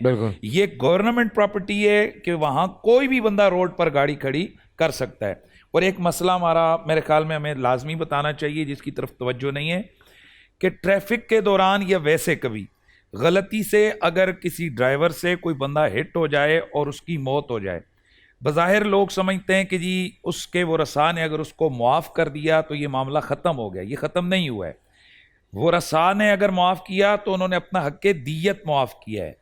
یہ گورنمنٹ پراپرٹی ہے کہ وہاں کوئی بھی بندہ روڈ پر گاڑی کھڑی کر سکتا ہے. اور ایک مسئلہ ہمارا میرے خیال میں ہمیں لازمی بتانا چاہیے جس کی طرف توجہ نہیں ہے, کہ ٹریفک کے دوران یا ویسے کبھی غلطی سے اگر کسی ڈرائیور سے کوئی بندہ ہٹ ہو جائے اور اس کی موت ہو جائے، بظاہر لوگ سمجھتے ہیں کہ جی اس کے ورثاء نے اگر اس کو معاف کر دیا تو یہ معاملہ ختم ہو گیا. یہ ختم نہیں ہوا ہے. ورثاء نے اگر معاف کیا تو انہوں نے اپنا حق دیت معاف کیا ہے،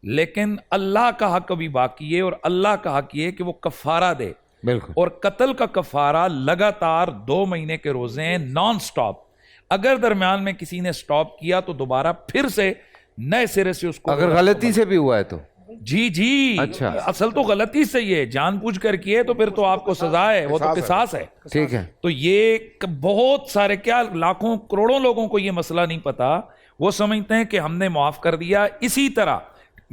لیکن اللہ کا حق ابھی باقی ہے، اور اللہ کا حق یہ ہے کہ وہ کفارہ دے. بالکل. اور قتل کا کفارہ لگاتار 2 مہینے کے روزے ہیں، نان سٹاپ. اگر درمیان میں کسی نے سٹاپ کیا تو دوبارہ پھر سے نئے سرے سے اس کو، اگر غلطی سے بھی ہوا ہے تو جی اچھا، اصل تو غلطی سے یہ جان بوجھ کر کیے تو پھر تو آپ کو سزا ہے، وہ تو قصاص ہے. ٹھیک ہے. تو یہ بہت سارے، کیا لاکھوں کروڑوں لوگوں کو یہ مسئلہ نہیں پتا. وہ سمجھتے ہیں کہ ہم نے معاف کر دیا. اسی طرح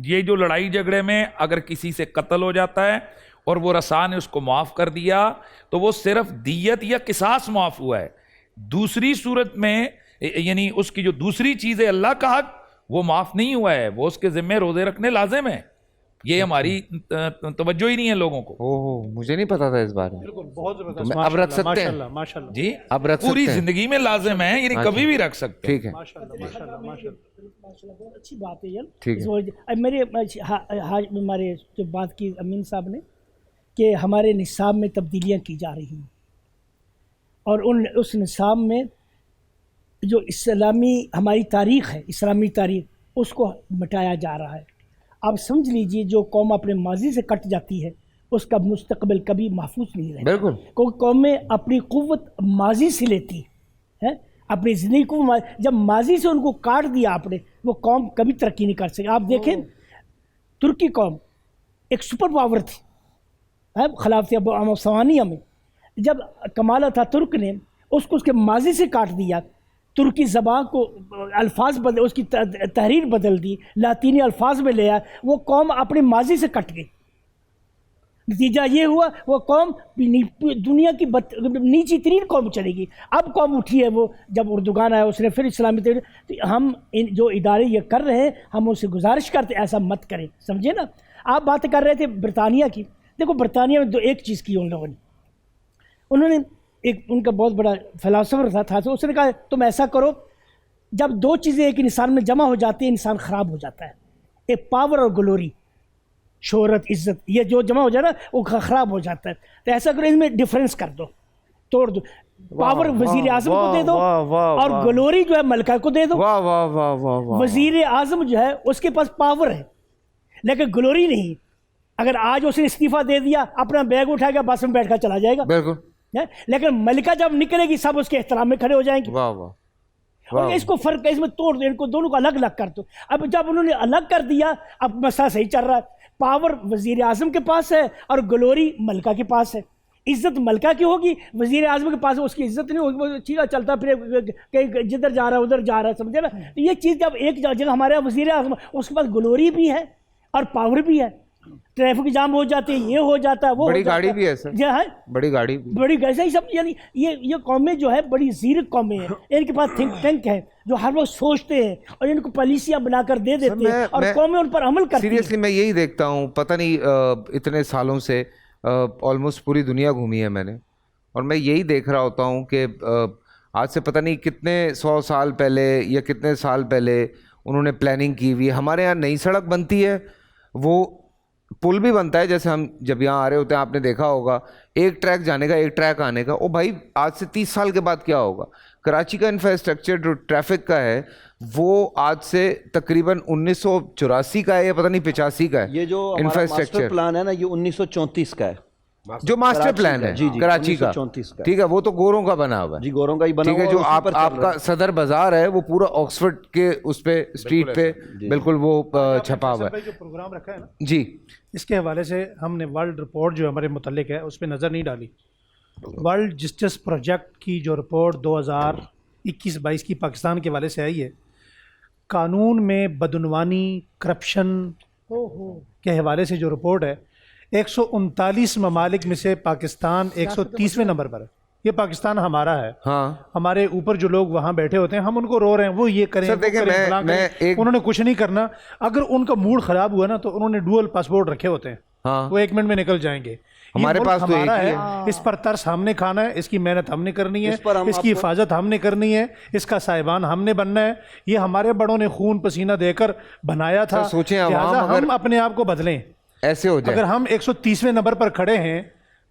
یہ جو لڑائی جھگڑے میں اگر کسی سے قتل ہو جاتا ہے اور وہ رسا نے اس کو معاف کر دیا تو وہ صرف دیت یا قصاص معاف ہوا ہے. دوسری صورت میں یعنی اس کی جو دوسری چیز ہے اللہ کا حق، وہ معاف نہیں ہوا ہے. وہ اس کے ذمہ روزے رکھنے لازم ہے. یہ ہماری توجہ ہی نہیں ہے لوگوں کو. مجھے نہیں پتا تھا اس بارے میں. بہت زبردست. اب رکھ سکتے ہیں ماشاءاللہ. جی اب رکھ پوری سکتے ہیں. زندگی میں لازم ہے، یعنی کبھی بھی رکھ سکتے ہیں. ٹھیک ہے. بہت اچھی بات ہے ٹھیک یار. میرے ہمارے جو بات کی امین صاحب نے کہ ہمارے نصاب میں تبدیلیاں کی جا رہی ہیں، اور اس نصاب میں جو اسلامی ہماری تاریخ ہے، اسلامی تاریخ، اس کو مٹایا جا رہا ہے. آپ سمجھ لیجئے جو قوم اپنے ماضی سے کٹ جاتی ہے اس کا مستقبل کبھی محفوظ نہیں رہتا. بالکل. کیونکہ قومیں اپنی قوت ماضی سے لیتی ہے، اپنی زندگی کو جب ماضی سے ان کو کاٹ دیا آپ نے، وہ قوم کبھی ترقی نہیں کر سکتی. آپ دیکھیں ترکی قوم ایک سپر پاور تھی خلافت ثوانیہ میں. جب کمال اتاترک نے اس کو اس کے ماضی سے کاٹ دیا، ترکی زبان کو الفاظ بدل، اس کی تحریر بدل دی، لاطینی الفاظ میں لیا، وہ قوم اپنے ماضی سے کٹ گئی. نتیجہ یہ ہوا وہ قوم دنیا کی نیچی ترین قوم چلے گی. اب قوم اٹھی ہے، وہ جب اردوگان آیا اس نے پھر اسلامی تحریر. تو ہم جو ادارے یہ کر رہے ہیں ہم ان سے گزارش کرتے ایسا مت کریں، سمجھے نا. آپ بات کر رہے تھے برطانیہ کی. دیکھو برطانیہ میں ایک چیز کی ان لوگوں نے، انہوں نے ایک ان کا بہت بڑا فلاسفر تھا تو اس نے کہا تم ایسا کرو، جب 2 چیزیں ایک انسان میں جمع ہو جاتی ہیں انسان خراب ہو جاتا ہے. ایک پاور اور گلوری، شہرت، عزت، یہ جو جمع ہو جائے نا وہ خراب ہو جاتا ہے. تو ایسا کرو ان میں ڈفرینس کر دو، توڑ دو. پاور وزیر اعظم کو دے دو اور گلوری جو ہے ملکہ کو دے دو. وزیر اعظم جو ہے اس کے پاس پاور ہے لیکن گلوری نہیں. اگر آج اس نے استعفیٰ دے دیا، اپنا بیگ اٹھائے گا، بس میں بیٹھ کر چلا جائے گا. بالکل. لیکن ملکہ جب نکلے گی سب اس کے احترام میں کھڑے ہو جائیں گے. اور اس کو فرق ہے، اس میں توڑ دو، ان کو دونوں کو الگ الگ کر دو. اب جب انہوں نے الگ کر دیا اب مسئلہ صحیح چل رہا ہے. پاور وزیر اعظم کے پاس ہے اور گلوری ملکہ کے پاس ہے. عزت ملکہ کی ہوگی، وزیر اعظم کے پاس اس کی عزت نہیں ہوگی، وہ ٹھیک ہے چلتا پھر جدھر جا رہا ہے ادھر جا رہا ہے، سمجھے نا. یہ چیز جب ایک جگہ ہمارے وزیر اعظم اس کے پاس گلوری بھی ہے اور پاور بھی ہے، ٹریفک جام ہو جاتی ہے، یہ ہو جاتا ہے، وہ بڑی گاڑی بھی ہے سر، بڑی گاڑی بڑی گاڑی ہی سب. یعنی یہ قومیں جو ہے بڑی زیرک قومیں ہیں. ان کے پاس تھنک ٹینک ہے جو ہر وقت سوچتے ہیں اور ان کو پالیسیاں بنا کر دے دیتے ہیں اور قومیں ان پر عمل کرتی ہیں. سیریسلی میں یہی دیکھتا ہوں، پتہ نہیں اتنے سالوں سے آلموسٹ پوری دنیا گھومی ہے میں نے، اور میں یہی دیکھ رہا ہوتا ہوں کہ آج سے پتہ نہیں کتنے 100 سال پہلے یا کتنے سال پہلے انہوں نے پلاننگ کی ہوئی ہے. ہمارے یہاں نئی سڑک بنتی ہے، وہ پل بھی بنتا ہے، جیسے ہم جب یہاں آ رہے ہوتے ہیں آپ نے دیکھا ہوگا، ایک ٹریک جانے کا ایک ٹریک آنے کا. او بھائی آج سے 30 سال کے بعد کیا ہوگا؟ کراچی کا انفراسٹرکچر جو ٹریفک کا ہے وہ آج سے تقریباً 1984 کا ہے یا پتہ نہیں 85 کا ہے. یہ جو ماسٹر پلان ہے نا یہ 1934 کا ہے، جو ماسٹر پلان ہے کراچی کا، ٹھیک ہے، وہ تو گوروں کا بنا ہوا ہے. جی گوروں کا ہی بنا ہوا ہے. ٹھیک ہے، جو آپ کا صدر بازار ہے وہ پورا آکسفورڈ کے اس پہ اسٹریٹ پہ بالکل وہ چھپا ہوا ہے. جو پروگرام رکھا ہے نا جی، اس کے حوالے سے ہم نے ورلڈ رپورٹ جو ہمارے متعلق ہے اس پہ نظر نہیں ڈالی. ورلڈ جسٹس پروجیکٹ کی جو رپورٹ 2021-22 کی پاکستان کے حوالے سے آئی ہے، قانون میں بدعنوانی، کرپشن کے حوالے سے جو رپورٹ ہے، 139 ممالک میں سے پاکستان 130ویں نمبر پر ہے. یہ پاکستان ہمارا ہے. ہاں، ہمارے اوپر جو لوگ وہاں بیٹھے ہوتے ہیں ہم ان کو رو رہے ہیں وہ یہ کریں، انہوں نے کچھ نہیں کرنا. اگر ان کا موڈ خراب ہوا نا تو انہوں نے ڈوئل پاسپورٹ رکھے ہوتے ہیں، وہ 1 منٹ میں نکل جائیں گے. ہمارے ملک پاس تو ایک ہمارا ہی ہے، اس پر ترس ہم نے کھانا ہے، اس کی محنت ہم نے کرنی ہے، اس پر ہم اس کی حفاظت ہم نے کرنی ہے، اس کا صاحبان ہم نے بننا ہے. یہ ہمارے بڑوں نے خون پسینہ دے کر بنایا تھا، سوچیں عوام لہٰذا اگر ہم اپنے آپ کو بدلیں. ایسے ہو جائے. اگر ہم 130ویں نمبر پر کھڑے ہیں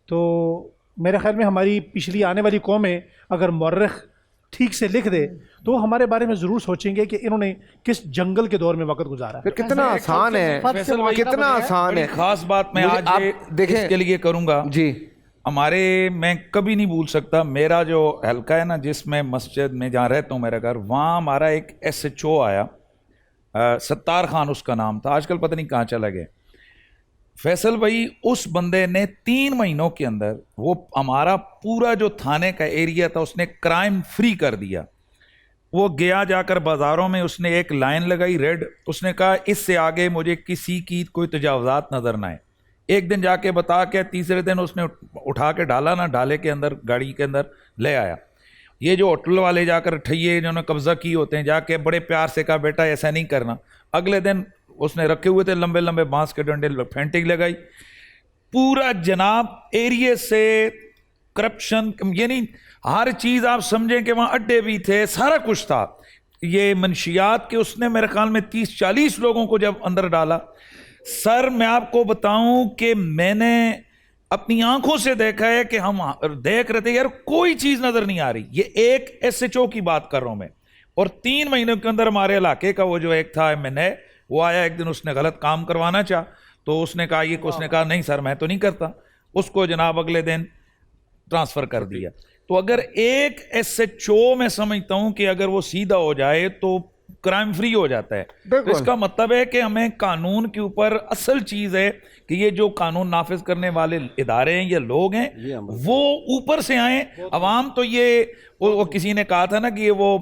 تو میرے خیال میں ہماری پچھلی آنے والی قومیں اگر مورخ ٹھیک سے لکھ دے تو وہ ہمارے بارے میں ضرور سوچیں گے کہ انہوں نے کس جنگل کے دور میں وقت گزارا. پھر کتنا آسان ہے، کتنا آسان ہے. خاص بات میں آج دیکھیں اس کے لیے کروں گا جی. ہمارے میں کبھی نہیں بھول سکتا، میرا جو حلقہ ہے نا جس میں مسجد میں جہاں رہتا ہوں میرا گھر، وہاں ہمارا ایک SHO آیا، ستار خان اس کا نام تھا، آج کل پتہ نہیں کہاں چلا گیا. فیصل بھائی اس بندے نے 3 مہینوں کے اندر وہ ہمارا پورا جو تھانے کا ایریا تھا اس نے کرائم فری کر دیا. وہ گیا جا کر بازاروں میں اس نے ایک لائن لگائی ریڈ، اس نے کہا اس سے آگے مجھے کسی کی کوئی تجاوزات نظر نہ آئے. ایک دن جا کے بتا کے تیسرے دن اس نے اٹھا کے ڈالا نا، ڈالے کے اندر گاڑی کے اندر لے آیا. یہ جو ہوٹل والے جا کر ٹھئیے جنہوں نے قبضہ کی ہوتے ہیں، جا کے بڑے پیار سے کہا بیٹا ایسا نہیں کرنا. اگلے دن اس نے رکھے ہوئے تھے لمبے لمبے بانس کے ڈنڈے، پینٹنگ لگائی. پورا جناب ایریے سے کرپشن، یعنی ہر چیز آپ سمجھیں کہ وہاں اڈے بھی تھے، سارا کچھ تھا. یہ منشیات کے اس نے میرے خیال میں 30-40 لوگوں کو جب اندر ڈالا. سر میں آپ کو بتاؤں کہ میں نے اپنی آنکھوں سے دیکھا ہے کہ ہم دیکھ رہے تھے یار کوئی چیز نظر نہیں آ رہی. یہ ایک SHO کی بات کر رہا ہوں میں. اور 3 مہینوں کے اندر ہمارے علاقے کا وہ جو ایک تھا MNA، وہ آیا ایک دن، اس نے غلط کام کروانا چاہا تو اس نے کہا یہ اس نے کہا نہیں سر میں تو نہیں کرتا. اس کو جناب اگلے دن ٹرانسفر کر دیا. تو اگر ایک SHO میں سمجھتا ہوں کہ اگر وہ سیدھا ہو جائے تو کرائم فری ہو جاتا ہے. تو اس کا مطلب ہے کہ ہمیں قانون کے اوپر اصل چیز ہے کہ یہ جو قانون نافذ کرنے والے ادارے ہیں یا لوگ ہیں وہ اوپر سے آئیں. عوام تو یہ وہ کسی نے کہا تھا نا کہ یہ وہ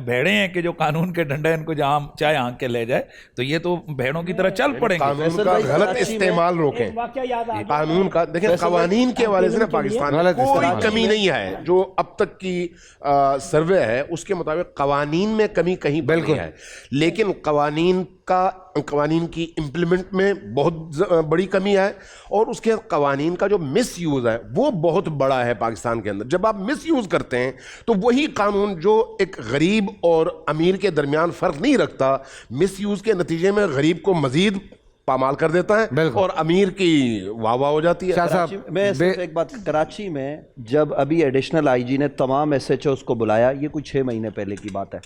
بھیڑیں ہیں کہ جو قانون کے ڈنڈے ان کو جہاں چاہے ہانک کے لے جائے، تو یہ تو بھیڑوں کی طرح چل پڑیں گے. قانون کا غلط استعمال روکیں. قانون کا دیکھیں، قوانین کے حوالے سے نا پاکستان میں کوئی کمی نہیں ہے. جو اب تک کی سروے ہے اس کے مطابق قوانین میں کمی کہیں بالکل ہے، لیکن قوانین کی امپلیمنٹ میں بہت بڑی کمی ہے. اور اس کے قوانین کا جو مس یوز ہے وہ بہت بڑا ہے پاکستان کے اندر. جب آپ مس یوز کرتے ہیں تو وہی قانون جو ایک غریب اور امیر کے درمیان فرق نہیں رکھتا، مس یوز کے نتیجے میں غریب کو مزید پامال کر دیتا ہے اور امیر کی واہ واہ ہو جاتی ہے. میں صرف ایک بات، کراچی میں جب ابھی ایڈیشنل IG نے تمام SHOs کو بلایا، یہ کچھ 6 مہینے پہلے کی بات ہے،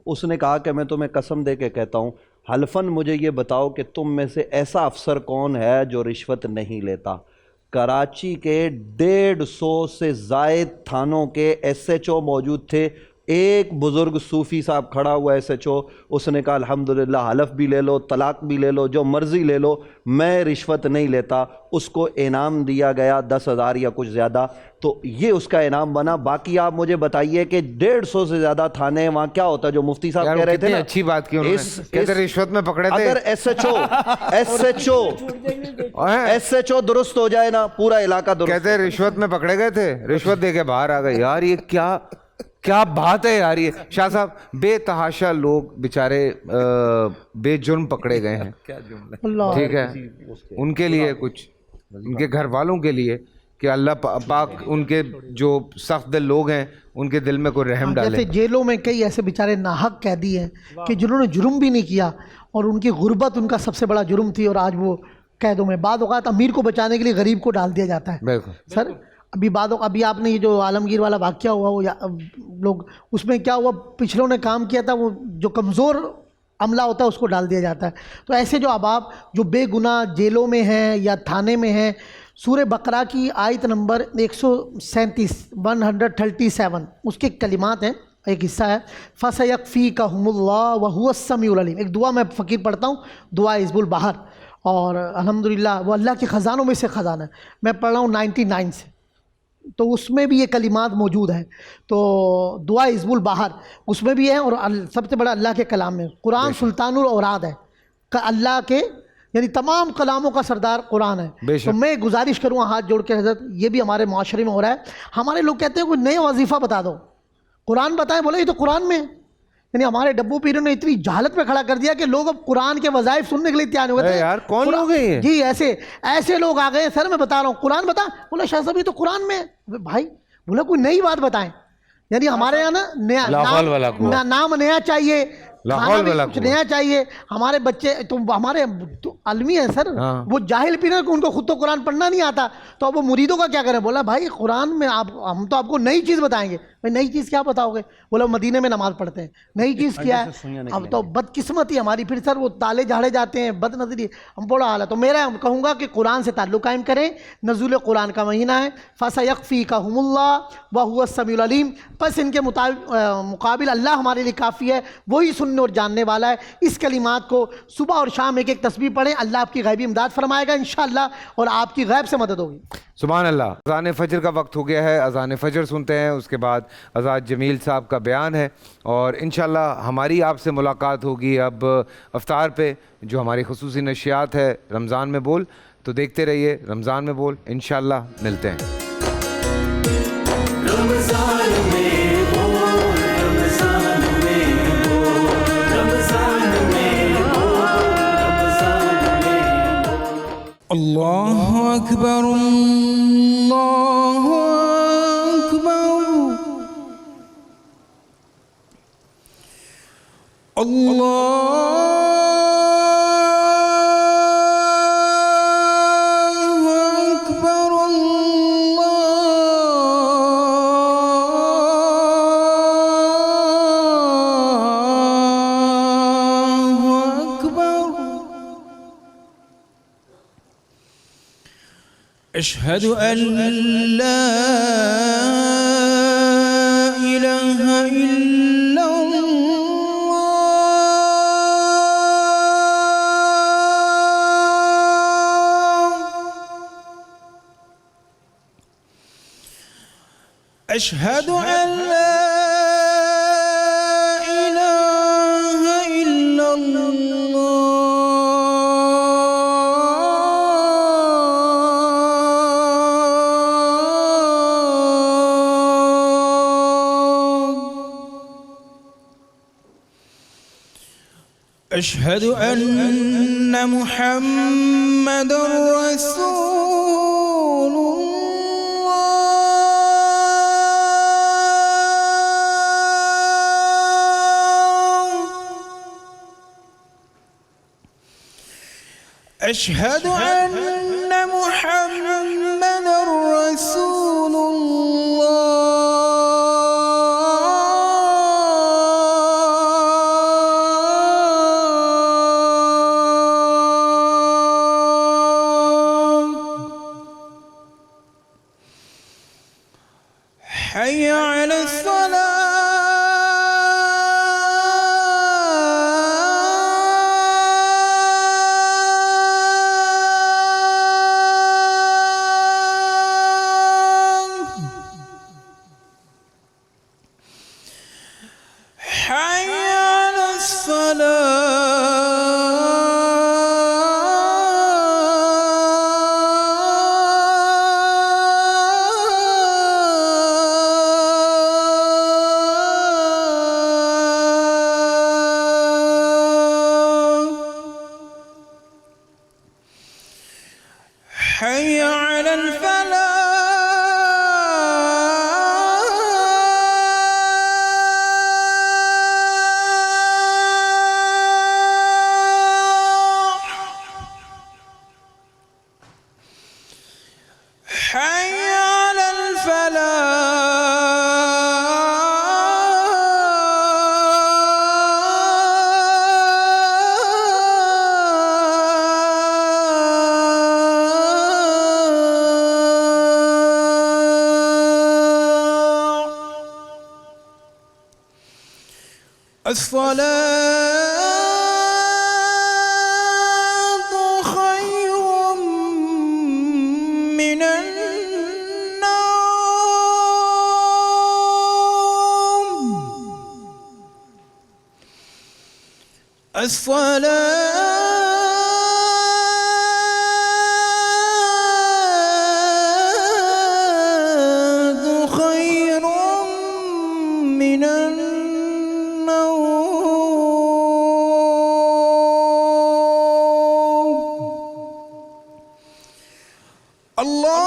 اس نے کہا کہ میں تمہیں قسم دے کے کہتا ہوں حلفاً مجھے یہ بتاؤ کہ تم میں سے ایسا افسر کون ہے جو رشوت نہیں لیتا. کراچی کے 150 سے زائد تھانوں کے SHO موجود تھے. ایک بزرگ صوفی صاحب کھڑا ہوا SHO، اس نے کہا الحمدللہ حلف بھی لے لو، طلاق بھی لے لو، جو مرضی لے لو، میں رشوت نہیں لیتا. اس کو انعام دیا گیا 10,000 یا کچھ زیادہ. تو یہ اس کا انعام بنا. باقی آپ مجھے بتائیے کہ 150 سے زیادہ تھانے وہاں کیا ہوتا ہے جو مفتی صاحب کہہ رہے تھے نا، اچھی بات کی انہوں نے، کہتے رشوت میں پکڑے تھے. اگر SHO درست ہو جائے نا پورا علاقہ درست. کہتے رشوت میں پکڑے گئے تھے، رشوت دے کے باہر آ گئے. یار یہ کیا بات ہے یار. یہ شاہ صاحب بے تحاشا لوگ بیچارے بے جرم پکڑے گئے ہیں، ٹھیک ہے، ان کے لیے کچھ، ان کے گھر والوں کے لیے کہ اللہ پاک ان کے جو سخت دل لوگ ہیں ان کے دل میں کوئی رحم ڈالے. جیسے جیلوں میں کئی ایسے بیچارے ناحق قیدی ہیں کہ جنہوں نے جرم بھی نہیں کیا اور ان کی غربت ان کا سب سے بڑا جرم تھی اور آج وہ قیدوں میں. بعض اوقات امیر کو بچانے کے لیے غریب کو ڈال دیا جاتا ہے. بالکل سر ابھی آپ نے یہ جو عالمگیر والا واقعہ ہوا وہ لوگ اس میں کیا ہوا، پچھلوں نے کام کیا تھا، وہ جو کمزور عملہ ہوتا ہے اس کو ڈال دیا جاتا ہے. تو ایسے جو احباب جو بے گناہ جیلوں میں ہیں یا تھانے میں ہیں، سورہ بقرہ کی آیت نمبر 137 اس کے کلمات ہیں، ایک حصہ ہے فَسَيَكْفِيكَهُمُ اللَّهُ وَهُوَ السَّمِيعُ الْعَلِيمُ. ایک دعا میں فقیر پڑھتا ہوں، دعا حزب البحر، اور الحمدللہ وہ اللہ کے خزانوں میں سے خزانہ ہے. میں پڑھ رہا ہوں 99 سے، تو اس میں بھی یہ کلمات موجود ہیں. تو دعا حزب البحر اس میں بھی ہے، اور سب سے بڑا اللہ کے کلام میں. قرآن سلطان الاوراد ہے، اللہ کے یعنی تمام کلاموں کا سردار قرآن ہے. تو میں گزارش کروں گا ہاتھ جوڑ کے، حضرت یہ بھی ہمارے معاشرے میں ہو رہا ہے. ہمارے لوگ کہتے ہیں کوئی نئے وظیفہ بتا دو، قرآن بتائیں، بولے یہ تو قرآن میں ہے. یعنی ہمارے ڈبو پیروں نے اتنی جہالت پہ کھڑا کر دیا کہ لوگ اب قرآن کے وظائف سننے کے لیے تیار ہو گئے تھے. یار کون لوگ ہیں یہ؟ جی ایسے لوگ آ گئے. سر میں بتا رہا ہوں قرآن بتا. بولا شاہ صاحب یہ تو قرآن میں ہے. بھائی بولا کوئی نئی بات بتائیں. یعنی ہمارے یہاں نا نام نیا چاہیے, کھانا بھی کچھ نیا چاہیے. ہمارے بچے تو ہمارے عالمی ہیں سر, وہ جاہل پیر ان کو خود تو قرآن پڑھنا نہیں آتا, تو اب وہ مریدوں کا کیا کریں. بولا بھائی قرآن میں ہم تو آپ کو نئی چیز بتائیں گے. بھائی نئی چیز کیا بتاؤ گے. بولا مدینے میں نماز پڑھتے ہیں. نئی چیز کیا ہے. اب تو بدقسمتی ہماری پھر سر وہ تالے جھاڑے جاتے ہیں, بد نظری, ہم بڑا حال ہے. تو میرا کہوں گا کہ قرآن سے تعلق قائم کریں. نزول قرآن کا مہینہ ہے. فَسَيَكْفِيكَهُمُ اللَّهُ وَهُوَ السَّمِيعُ الْعَلِيمُ. پس ان کے مقابل اللہ ہمارے لیے کافی ہے, وہی سننے اور جاننے والا ہے. اس کلمات کو صبح اور شام ایک ایک تسبیح پڑھیں, اللہ آپ کی غیبی امداد فرمائے گا انشاءاللہ, اور آپ کی غیب سے مدد ہوگی. سبحان اللہ. اذان فجر کا وقت ہو گیا ہے, اذان فجر سنتے ہیں, اس کے بعد آزاد جمیل صاحب کا بیان ہے, اور انشاءاللہ ہماری آپ سے ملاقات ہوگی اب افطار پہ, جو ہماری خصوصی نشریات ہے رمضان میں بول. تو دیکھتے رہیے رمضان میں بول, انشاءاللہ ملتے ہیں. اللہ اکبر اللہ اکبر اللہ اکبر اللہ اکبر. أشهد أن لا إله إلا الله. أشهد أن لا إله إلا الله. أشهد أن محمد رسول الله. أشهد أن محمد رسول حي على الصلاة. حي على حي على الفلاح. حي على الصلاة خير من النوم. الصلاة خير من النوم. الله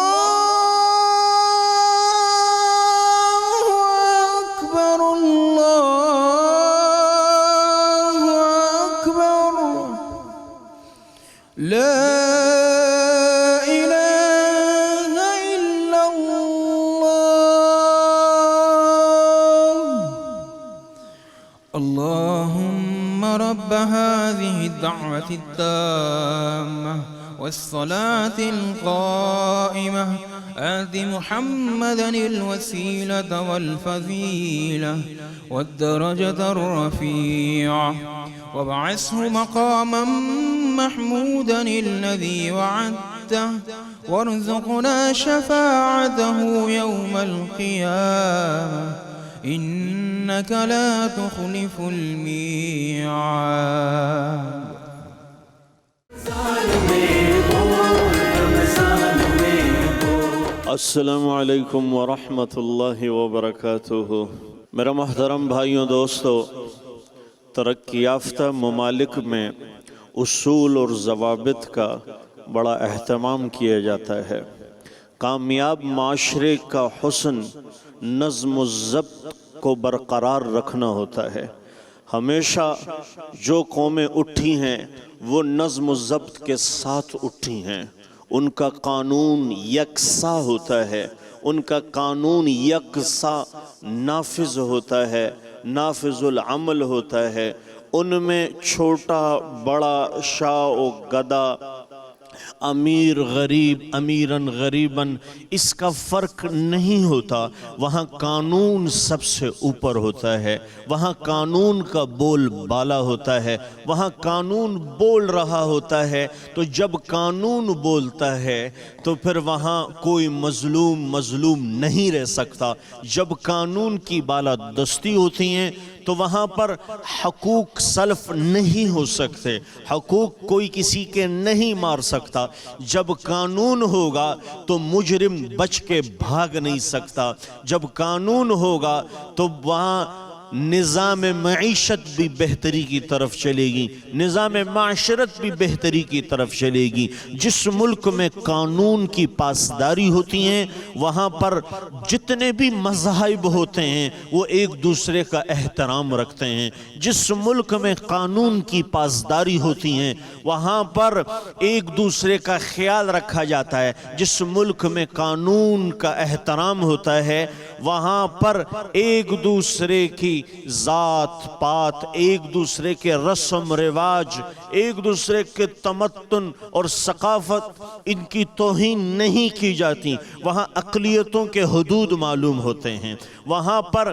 أكبر الله أكبر لا إله إلا الله اللهم رب هذه الدعوة التامة والصلاة القائمة آت محمدا الوسيلة والفضيلة والدرجة الرفيعة وابعثه مقاما محمودا الذي وعدته وارزقنا شفاعته يوم القيامة إنك لا تخلف الميعاد. السلام علیکم ورحمۃ اللہ وبرکاتہ. میرا محترم بھائیوں دوستو، ترقی یافتہ ممالک میں اصول اور ضوابط کا بڑا اہتمام کیا جاتا ہے. کامیاب معاشرے کا حسن نظم و ضبط کو برقرار رکھنا ہوتا ہے. ہمیشہ جو قومیں اٹھی ہیں وہ نظم و ضبط کے ساتھ اٹھی ہیں. ان کا قانون یکساں ہوتا ہے، ان کا قانون یکساں نافذ ہوتا ہے، نافذ العمل ہوتا ہے. ان میں چھوٹا بڑا شاہ و گدا، امیر غریب، امیرن غریبن، اس کا فرق نہیں ہوتا. وہاں قانون سب سے اوپر ہوتا ہے، وہاں قانون کا بول بالا ہوتا ہے، وہاں قانون بول رہا ہوتا ہے. تو جب قانون بولتا ہے تو پھر وہاں کوئی مظلوم نہیں رہ سکتا. جب قانون کی بالادستی ہوتی ہیں تو وہاں پر حقوق سلف نہیں ہو سکتے، حقوق کوئی کسی کے نہیں مار سکتا. جب قانون ہوگا تو مجرم بچ کے بھاگ نہیں سکتا. جب قانون ہوگا تو وہاں نظام معیشت بھی بہتری کی طرف چلے گی، نظام معاشرت بھی بہتری کی طرف چلے گی. جس ملک میں قانون کی پاسداری ہوتی ہیں وہاں پر جتنے بھی مذاہب ہوتے ہیں وہ ایک دوسرے کا احترام رکھتے ہیں. جس ملک میں قانون کی پاسداری ہوتی ہیں وہاں پر ایک دوسرے کا خیال رکھا جاتا ہے. جس ملک میں قانون کا احترام ہوتا ہے وہاں پر ایک دوسرے کی ذات پات، ایک دوسرے کے رسم رواج، ایک دوسرے کے تمدن اور ثقافت، ان کی توہین نہیں کی جاتی. وہاں اقلیتوں کے حدود معلوم ہوتے ہیں. وہاں پر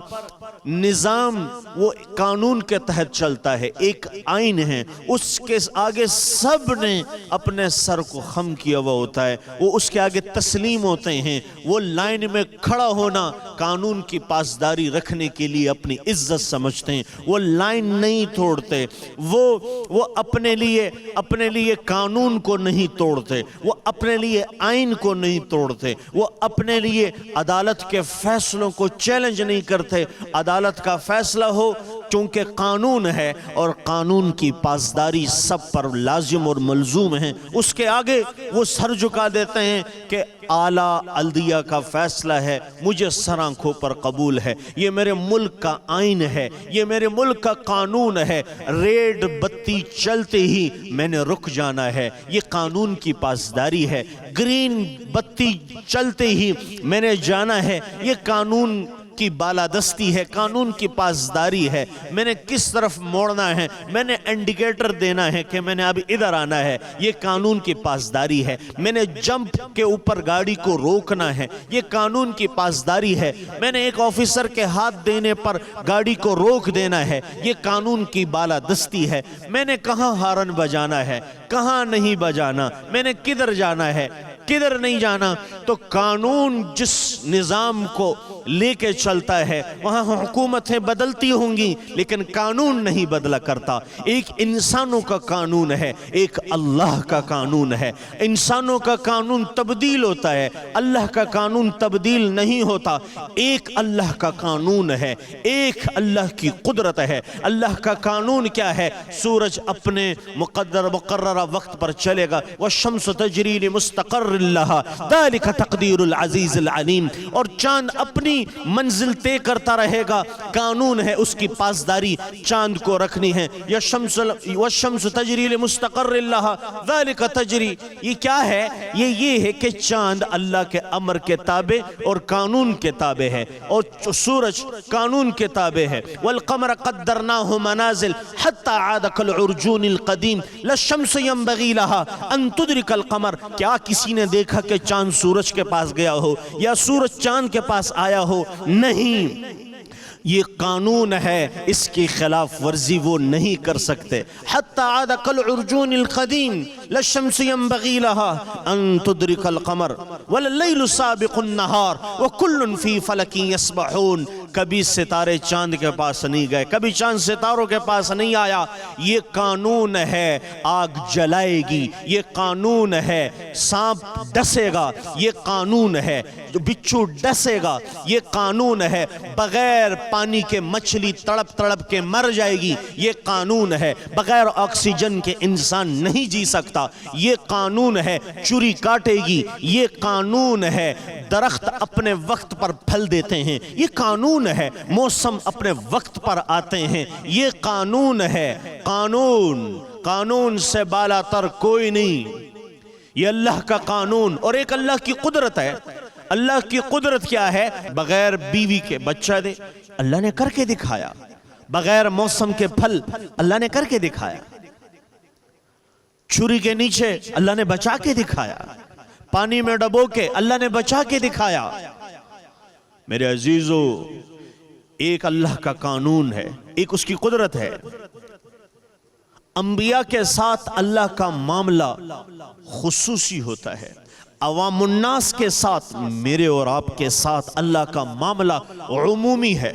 نظام وہ قانون کے تحت چلتا ہے. ایک آئین ہے، اس کے آگے سب نے اپنے سر کو خم کیا ہوا ہوتا ہے. وہ اس کے آگے تسلیم ہوتے ہیں. وہ لائن میں کھڑا ہونا قانون کی پاسداری رکھنے کے لیے اپنی عزت سمجھتے ہیں. وہ لائن نہیں توڑتے. وہ اپنے لیے قانون کو نہیں توڑتے. وہ اپنے لیے آئین کو نہیں توڑتے. وہ اپنے لیے عدالت کے فیصلوں کو چیلنج نہیں کرتے. عدالت کا فیصلہ ہو چونکہ قانون ہے اور قانون کی پاسداری سب پر لازم اور ملزوم ہے. اس کے آگے وہ سر جھکا دیتے ہیں کہ اعلیٰ الدیہ کا فیصلہ ہے، مجھے سر آنکھوں پر قبول ہے. یہ میرے ملک کا آئین ہے، یہ میرے ملک کا قانون ہے. ریڈ بتی چلتے ہی میں نے رک جانا ہے، یہ قانون کی پاسداری ہے. گرین بتی چلتے ہی میں نے جانا ہے، یہ قانون کی بالادستی ہے، قانون کی پاسداری ہے. میں نے کس طرف موڑنا ہے، میں نے انڈیکیٹر دینا ہے کہ میں نے اب ادھر آنا ہے، یہ قانون کی پاسداری ہے. میں نے جمپ کے اوپر گاڑی کو روکنا ہے، یہ قانون کی پاسداری ہے. میں نے ایک آفیسر کے ہاتھ دینے پر گاڑی کو روک دینا ہے، یہ قانون کی بالادستی ہے. میں نے کہاں ہارن بجانا ہے، کہاں نہیں بجانا، میں نے کدھر جانا ہے، کدھر نہیں جانا. تو قانون جس نظام کو لے کے چلتا ہے وہاں حکومتیں بدلتی ہوں گی لیکن قانون نہیں بدلا کرتا. ایک انسانوں کا قانون ہے، ایک اللہ کا قانون ہے. انسانوں کا قانون تبدیل ہوتا ہے، اللہ کا قانون تبدیل نہیں ہوتا. ایک اللہ کا قانون ہے، ایک اللہ کی قدرت ہے. اللہ کا قانون کیا ہے؟ سورج اپنے مقررہ وقت پر چلے گا. والشمس تجری لمستقر لها ذلك تقدیر العزیز العلیم. اور چاند اپنی منزل طے کرتا رہے گا، قانون ہے اس کی پاسداری چاند کو رکھنی ہے. والشمس تجری لمستقر لها ذلك تجری. یہ کیا ہے؟ یہ ہے کہ چاند اللہ کے امر کے تابع اور قانون کے تابع ہے، اور سورج قانون کے تابع ہے. والقمر قدرناه منازل حتى عاد كالعرجون القدیم. لا الشمس ينبغي لها ان تدرك القمر. کیا کسی نے دیکھا کہ چاند سورج کے پاس گیا ہو یا سورج چاند کے پاس آیا ہو؟ نہیں. یہ قانون ہے، اس کی خلاف ورزی وہ نہیں کر سکتے. حتی عاد کالعرجون القدیم. لا الشمس ينبغي لها ان تدرك القمر ولا الليل سابق النهار وكل في فلك يسبحون. کبھی ستارے چاند کے پاس نہیں گئے، کبھی چاند ستاروں کے پاس نہیں آیا. یہ قانون ہے، آگ جلائے گی. یہ قانون ہے، سانپ ڈسے گا. یہ قانون ہے، جو بچھو ڈسے گا. یہ قانون ہے، بغیر پانی کے مچھلی تڑپ تڑپ کے مر جائے گی. یہ قانون ہے، بغیر آکسیجن کے انسان نہیں جی سکتا. یہ قانون ہے، چوری کاٹے گی. یہ قانون ہے، درخت اپنے وقت پر پھل دیتے ہیں. یہ قانون ہے، موسم اپنے وقت پر آتے ہیں. یہ قانون ہے. قانون سے بالا تر کوئی نہیں. یہ اللہ کا قانون. اور ایک اللہ کی قدرت ہے. اللہ کی قدرت کیا ہے؟ بغیر بیوی کے بچہ دے، اللہ نے کر کے دکھایا. بغیر موسم کے پھل اللہ نے کر کے دکھایا. چھری کے نیچے اللہ نے بچا کے دکھایا. پانی میں ڈبو کے اللہ نے بچا کے دکھایا. میرے عزیزو، ایک اللہ کا قانون ہے، ایک اس کی قدرت ہے. انبیاء کے ساتھ اللہ کا معاملہ خصوصی ہوتا ہے. عوام الناس کے ساتھ، میرے اور آپ کے ساتھ اللہ کا معاملہ عمومی ہے.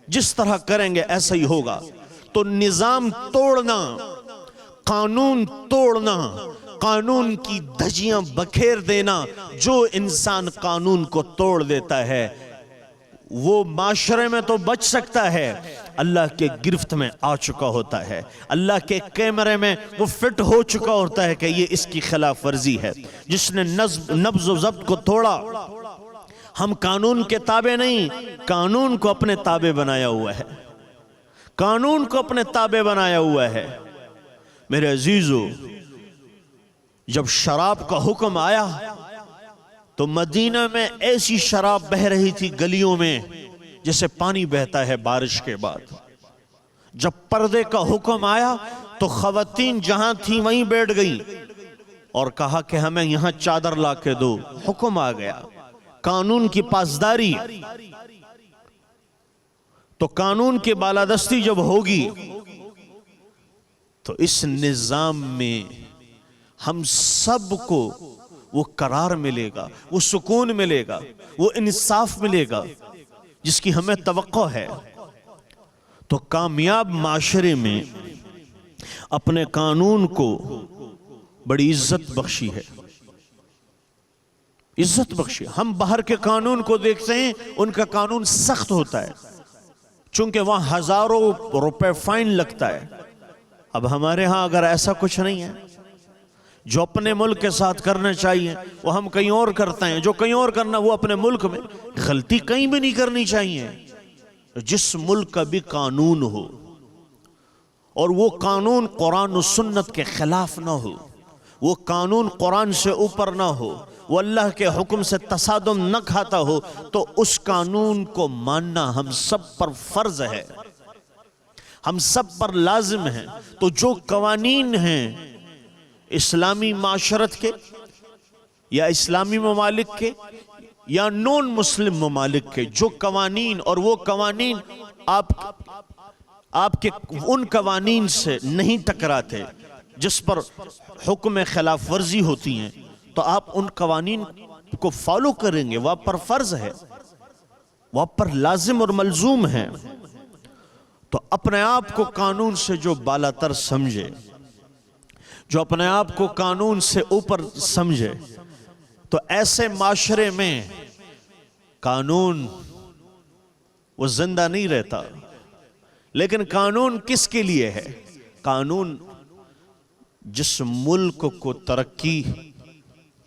جس طرح کریں گے ایسا ہی ہوگا. تو نظام توڑنا، قانون توڑنا، قانون کی دھجیاں بکھیر دینا، جو انسان قانون کو توڑ دیتا ہے وہ معاشرے میں تو بچ سکتا ہے، اللہ کے گرفت میں آ چکا ہوتا ہے. اللہ کے کیمرے میں وہ فٹ ہو چکا ہوتا ہے کہ یہ اس کی خلاف ورزی ہے. جس نے نبض و ضبط کو توڑا. ہم قانون کے تابع نہیں، قانون کو اپنے تابع بنایا ہوا ہے. قانون کو اپنے تابع بنایا ہوا ہے. میرے عزیزو، جب شراب کا حکم آیا تو مدینہ میں ایسی شراب بہ رہی تھی گلیوں میں جیسے پانی بہتا ہے بارش کے بعد. جب پردے کا حکم آیا تو خواتین جہاں تھیں وہیں بیٹھ گئیں اور کہا کہ ہمیں یہاں چادر لا کے دو. حکم آ گیا، قانون کی پاسداری. تو قانون کی بالادستی جب ہوگی تو اس نظام میں ہم سب کو وہ قرار ملے گا، وہ سکون ملے گا، وہ انصاف ملے گا جس کی ہمیں توقع ہے. تو کامیاب معاشرے میں اپنے قانون کو بڑی عزت بخشی ہے. عزت بخشی. ہم باہر کے قانون کو دیکھتے ہیں، ان کا قانون سخت ہوتا ہے چونکہ وہاں ہزاروں روپے فائن لگتا ہے. اب ہمارے ہاں اگر ایسا کچھ نہیں ہے، جو اپنے ملک کے ساتھ کرنا چاہیے وہ ہم کہیں اور کرتے ہیں، جو کہیں اور کرنا وہ اپنے ملک میں. غلطی کہیں بھی نہیں کرنی چاہیے. جس ملک کا بھی قانون ہو اور وہ قانون قرآن و سنت کے خلاف نہ ہو، وہ قانون قرآن سے اوپر نہ ہو، وہ اللہ کے حکم سے تصادم نہ کھاتا ہو، تو اس قانون کو ماننا ہم سب پر فرض ہے، ہم سب پر لازم ہے. تو جو قوانین ہیں اسلامی معاشرت کے یا اسلامی ممالک کے یا نون مسلم ممالک کے، جو قوانین، اور وہ قوانین آپ کے ان قوانین سے نہیں ٹکراتے جس پر حکم خلاف ورزی ہوتی ہیں، تو آپ ان قوانین کو فالو کریں گے. وہ آپ پر فرض ہے، وہ آپ پر لازم اور ملزوم ہے. تو اپنے آپ کو قانون سے جو بالا تر سمجھے، جو اپنے آپ کو قانون سے اوپر سمجھے، تو ایسے معاشرے میں قانون وہ زندہ نہیں رہتا. لیکن قانون کس کے لیے ہے؟ قانون جس ملک کو ترقی